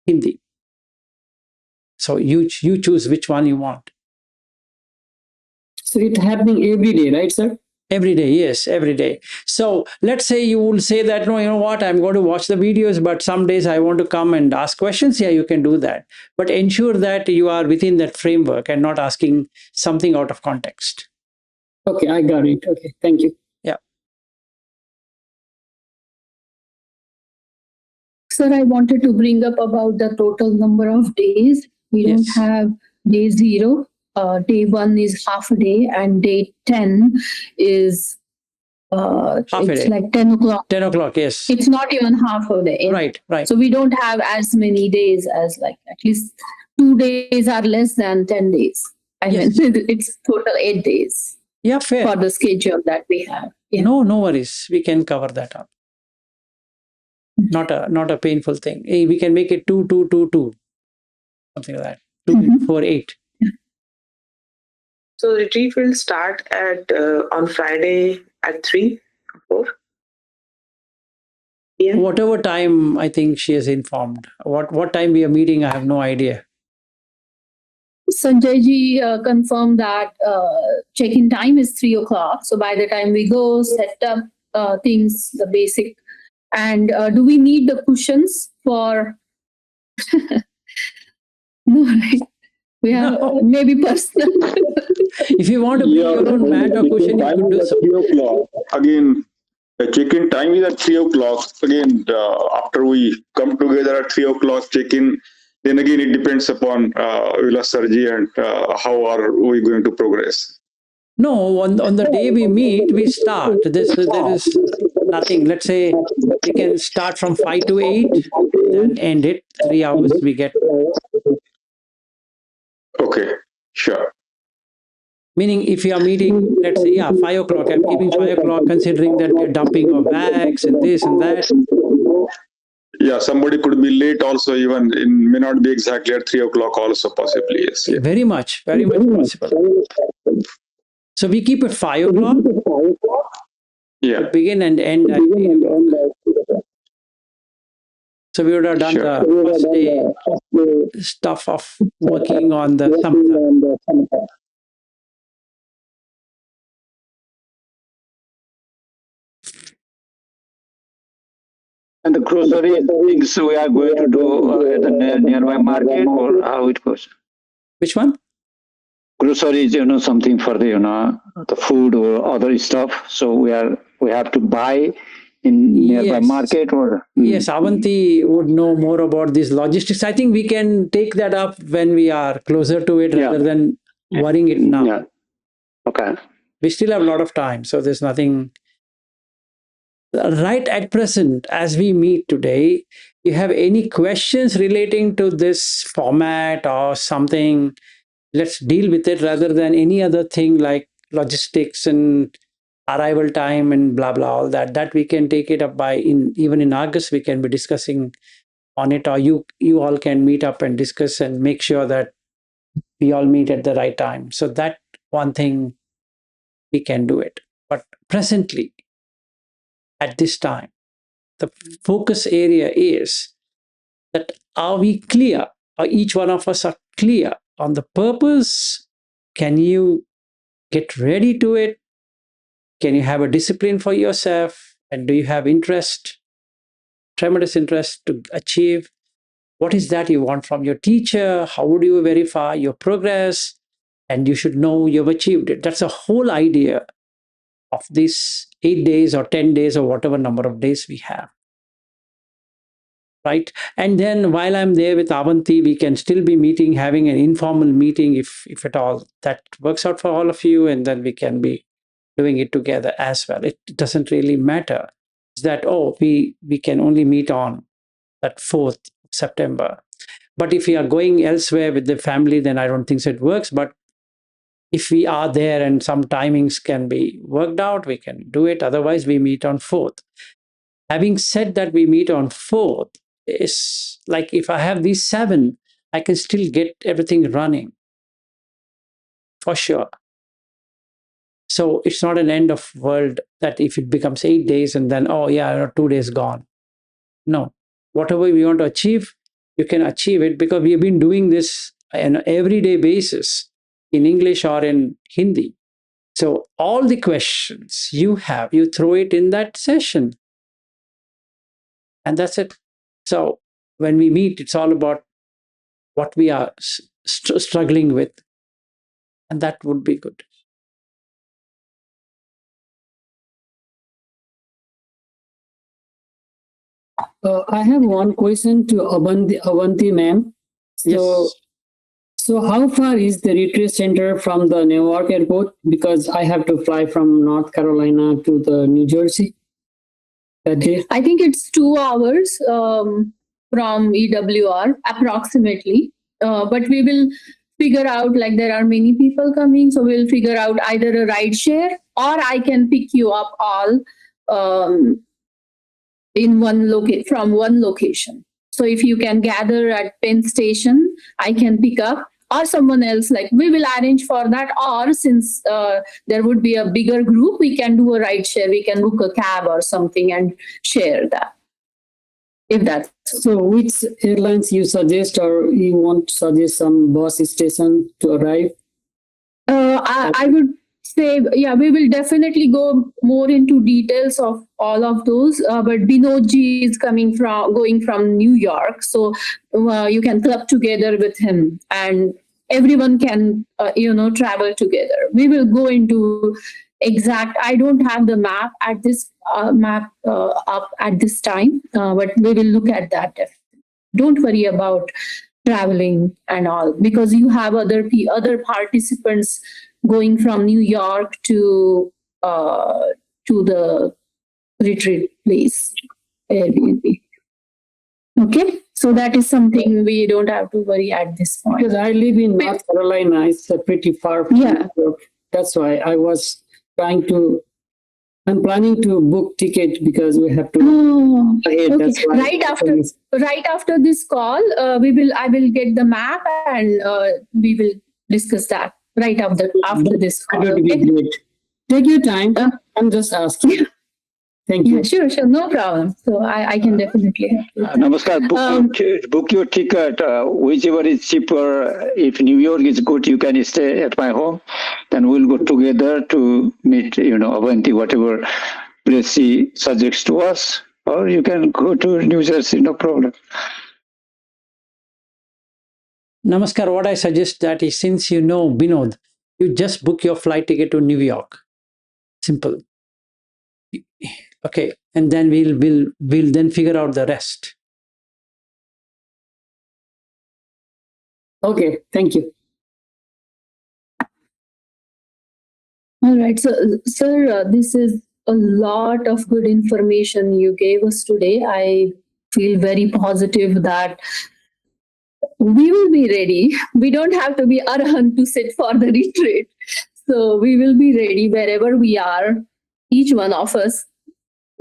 Hindi. So you choose which one you want. So it's happening every day, right, sir? Every day, yes, every day. So let's say you will say that, no, you know what, I'm going to watch the videos, but some days I want to come and ask questions. Yeah, you can do that. But ensure that you are within that framework and not asking something out of context. Okay, I got it. Okay, thank you. Yeah. Sir, I wanted to bring up about the total number of days. We don't Yes. have day 0. Day 1 is half a day, and day 10 is Half a it's day. like 10 o'clock. 10 o'clock, yes. It's not even half a day. Right, right. So we don't have as many days as, like, at least 2 days are less than 10 days. I Yes. mean, it's total 8 days Yeah, fair. for the schedule that we have. Yeah. No worries. We can cover that up. Not a painful thing. Hey, we can make it 2, 2, 2, 2. Something like that. 2, Mhm. 4, 8. So retreat will start at on Friday at 3 or 4 p.m. Whatever time I think she has informed. What time we are meeting, I have no idea. Sanjay ji confirmed that check-in time is 3 o'clock. So by the time we go, set up things, the basic. And do we need the cushions for? No, right? We have No. maybe personal. If you want to bring your own mat or cushion, you could do so. 3 o'clock. Again, the check-in time is at 3 o'clock. Again, after we come together at 3 o'clock, check-in, then again, it depends upon Vilas Sarji and how are we going to progress. No, on the day we meet, we start. There is nothing. Let's say we can start from 5 to 8 and end it. 3 hours we get. Okay, sure. Meaning if you are meeting, let's say, 5 o'clock, I'm keeping 5 o'clock considering that we are dumping of bags and this and that. Yeah, somebody could be late also, even it may not be exactly at 3 o'clock also possibly, yes. Yeah. Very much possible. So we keep it 5 o'clock, Yeah, begin and end at 8 o'clock. So we would have done Sure. the first day stuff of working on the samatha. And the grocery things we are going to do at the nearby market, or how it goes? Which one? Groceries, something for the, the food or other stuff. So we have to buy in nearby Yes. market, or Yes, Avanti would know more about these logistics. I think we can take that up when we are closer to it rather than worrying it now. Yeah. Okay. We still have a lot of time, so there's nothing. Right at present, as we meet today, you have any questions relating to this format or something? Let's deal with it rather than any other thing like logistics and arrival time and blah blah, all that we can take it up by even in August we can be discussing on it, or you all can meet up and discuss and make sure that we all meet at the right time. So that one thing we can do it. But presently, at this time, the focus area is that are we clear, or each one of us are clear on the purpose? Can you get ready to it? Can you have a discipline for yourself? And do you have interest, tremendous interest to achieve? What is that you want from your teacher? How would you verify your progress? And you should know you've achieved it. That's the whole idea of these 8 days or 10 days or whatever number of days we have. right? And then while I'm there with Avanti, we can still be meeting, having an informal meeting if at all that works out for all of you, and then we can be doing it together as well. It doesn't really matter. It's that, oh, we can only meet on that 4th September. But if we are going elsewhere with the family, then I don't think so it works. But if we are there and some timings can be worked out, we can do it. Otherwise, we meet on 4th. Having said that, we meet on 4th, is like if I have these 7, I can still get everything running for sure. So it's not an end of world that if it becomes 8 days and then, oh yeah, 2 days gone. No, whatever we want to achieve, you can achieve it, because we have been doing this on an everyday basis in English or in Hindi. So all the questions you have, you throw it in that session. And that's it. So when we meet, it's all about what we are struggling with. And that would be good. I have one question to Avanti ma'am. Yes. So how far is the retreat center from the Newark airport? Because I have to fly from North Carolina to the New Jersey that day. I think it's 2 hours from EWR approximately. But we will figure out, like there are many people coming, so we'll figure out either a ride share or I can pick you up all in from one location. So if you can gather at Penn Station, I can pick up, or someone else, like we will arrange for that. Or since there would be a bigger group, we can do a ride share. We can book a cab or something and share that. If that's so, which airlines you suggest, or you want to suggest some bus station to arrive? I would say, yeah, we will definitely go more into details of all of those. But Binodji is going from New York, so you can club together with him, and everyone can travel together. We will go into exact. I don't have the map at this up at this time, but we will look at that. Don't worry about traveling and all, because you have other participants going from New York to the retreat place, Airbnb. Okay, so that is something we don't have to worry at this point. Because I live in North Carolina, it's pretty far from New York. That's why I was I'm planning to book ticket because we have to. Oh, ahead. okay. That's why Right after this call, I will get the map and we will discuss that right after this call. That would be great. Take your time. I'm just asking. Thank you. Yeah, sure, no problem. So I can definitely help you. Namaskar. Book your ticket, whichever is cheaper. If New York is good, you can stay at my home. Then we'll go together to meet, Avanti, whatever place she suggests to us. Or you can go to New Jersey, no problem. Namaskar. What I suggest that is, since you know Binod, you just book your flight ticket to New York. Simple. Okay, and then we'll then figure out the rest. Okay, thank you. All right, so sir, this is a lot of good information you gave us today. I feel very positive that we will be ready. We don't have to be Arhat to sit for the retreat. So we will be ready wherever we are, each one of us.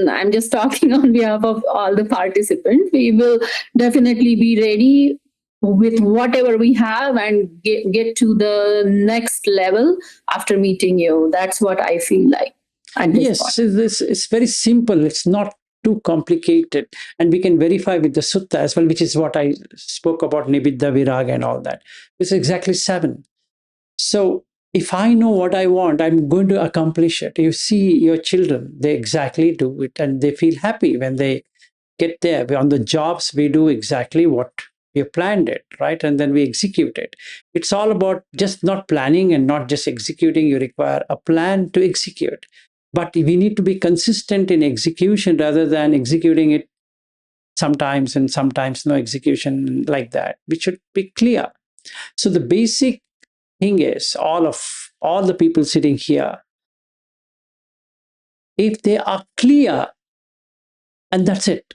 I'm just talking on behalf of all the participants. We will definitely be ready with whatever we have and get to the next level after meeting you. That's what I feel like. Yes, it's very simple. It's not too complicated. And we can verify with the sutta as well, which is what I spoke about, Nibbidda Viraga and all that. It's exactly 7. So if I know what I want, I'm going to accomplish it. You see your children, they exactly do it and they feel happy when they get there. On the jobs, we do exactly what we have planned it, right? And then we execute it. It's all about just not planning and not just executing. You require a plan to execute. But we need to be consistent in execution rather than executing it sometimes, and sometimes no execution, like that. We should be clear. So the basic thing is, all the people sitting here, if they are clear, and that's it,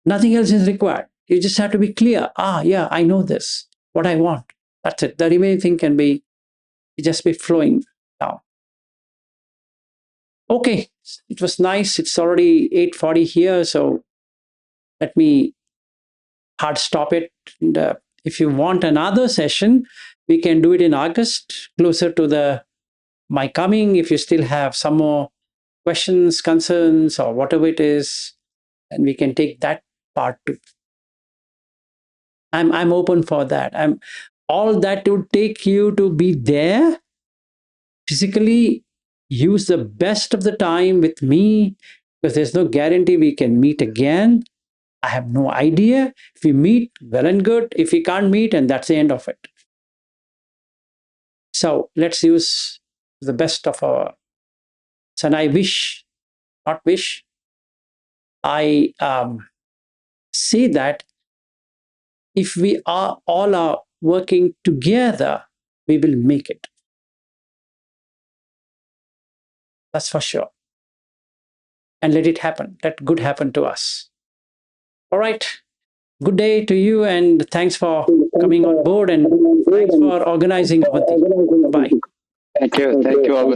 nothing else is required. You just have to be clear. Yeah, I know this, what I want. That's it. The remaining thing can be just be flowing down. Okay, it was nice. It's already 8:40 here, so let me hard stop it. And, if you want another session, we can do it in August, closer to my coming. If you still have some more questions, concerns, or whatever it is, and we can take that part too. I'm open for that. All that would take you to be there physically. Use the best of the time with me, because there's no guarantee we can meet again. I have no idea. If we meet, well and good. If we can't meet, and that's the end of it. So let's use the best of our. So, and I wish, not wish, I say that if we are all working together, we will make it. That's for sure. And let it happen. Let good happen to us. All right. Good day to you, and thanks for coming on board, and thanks for organizing. Bye. Thank you. Thank you all.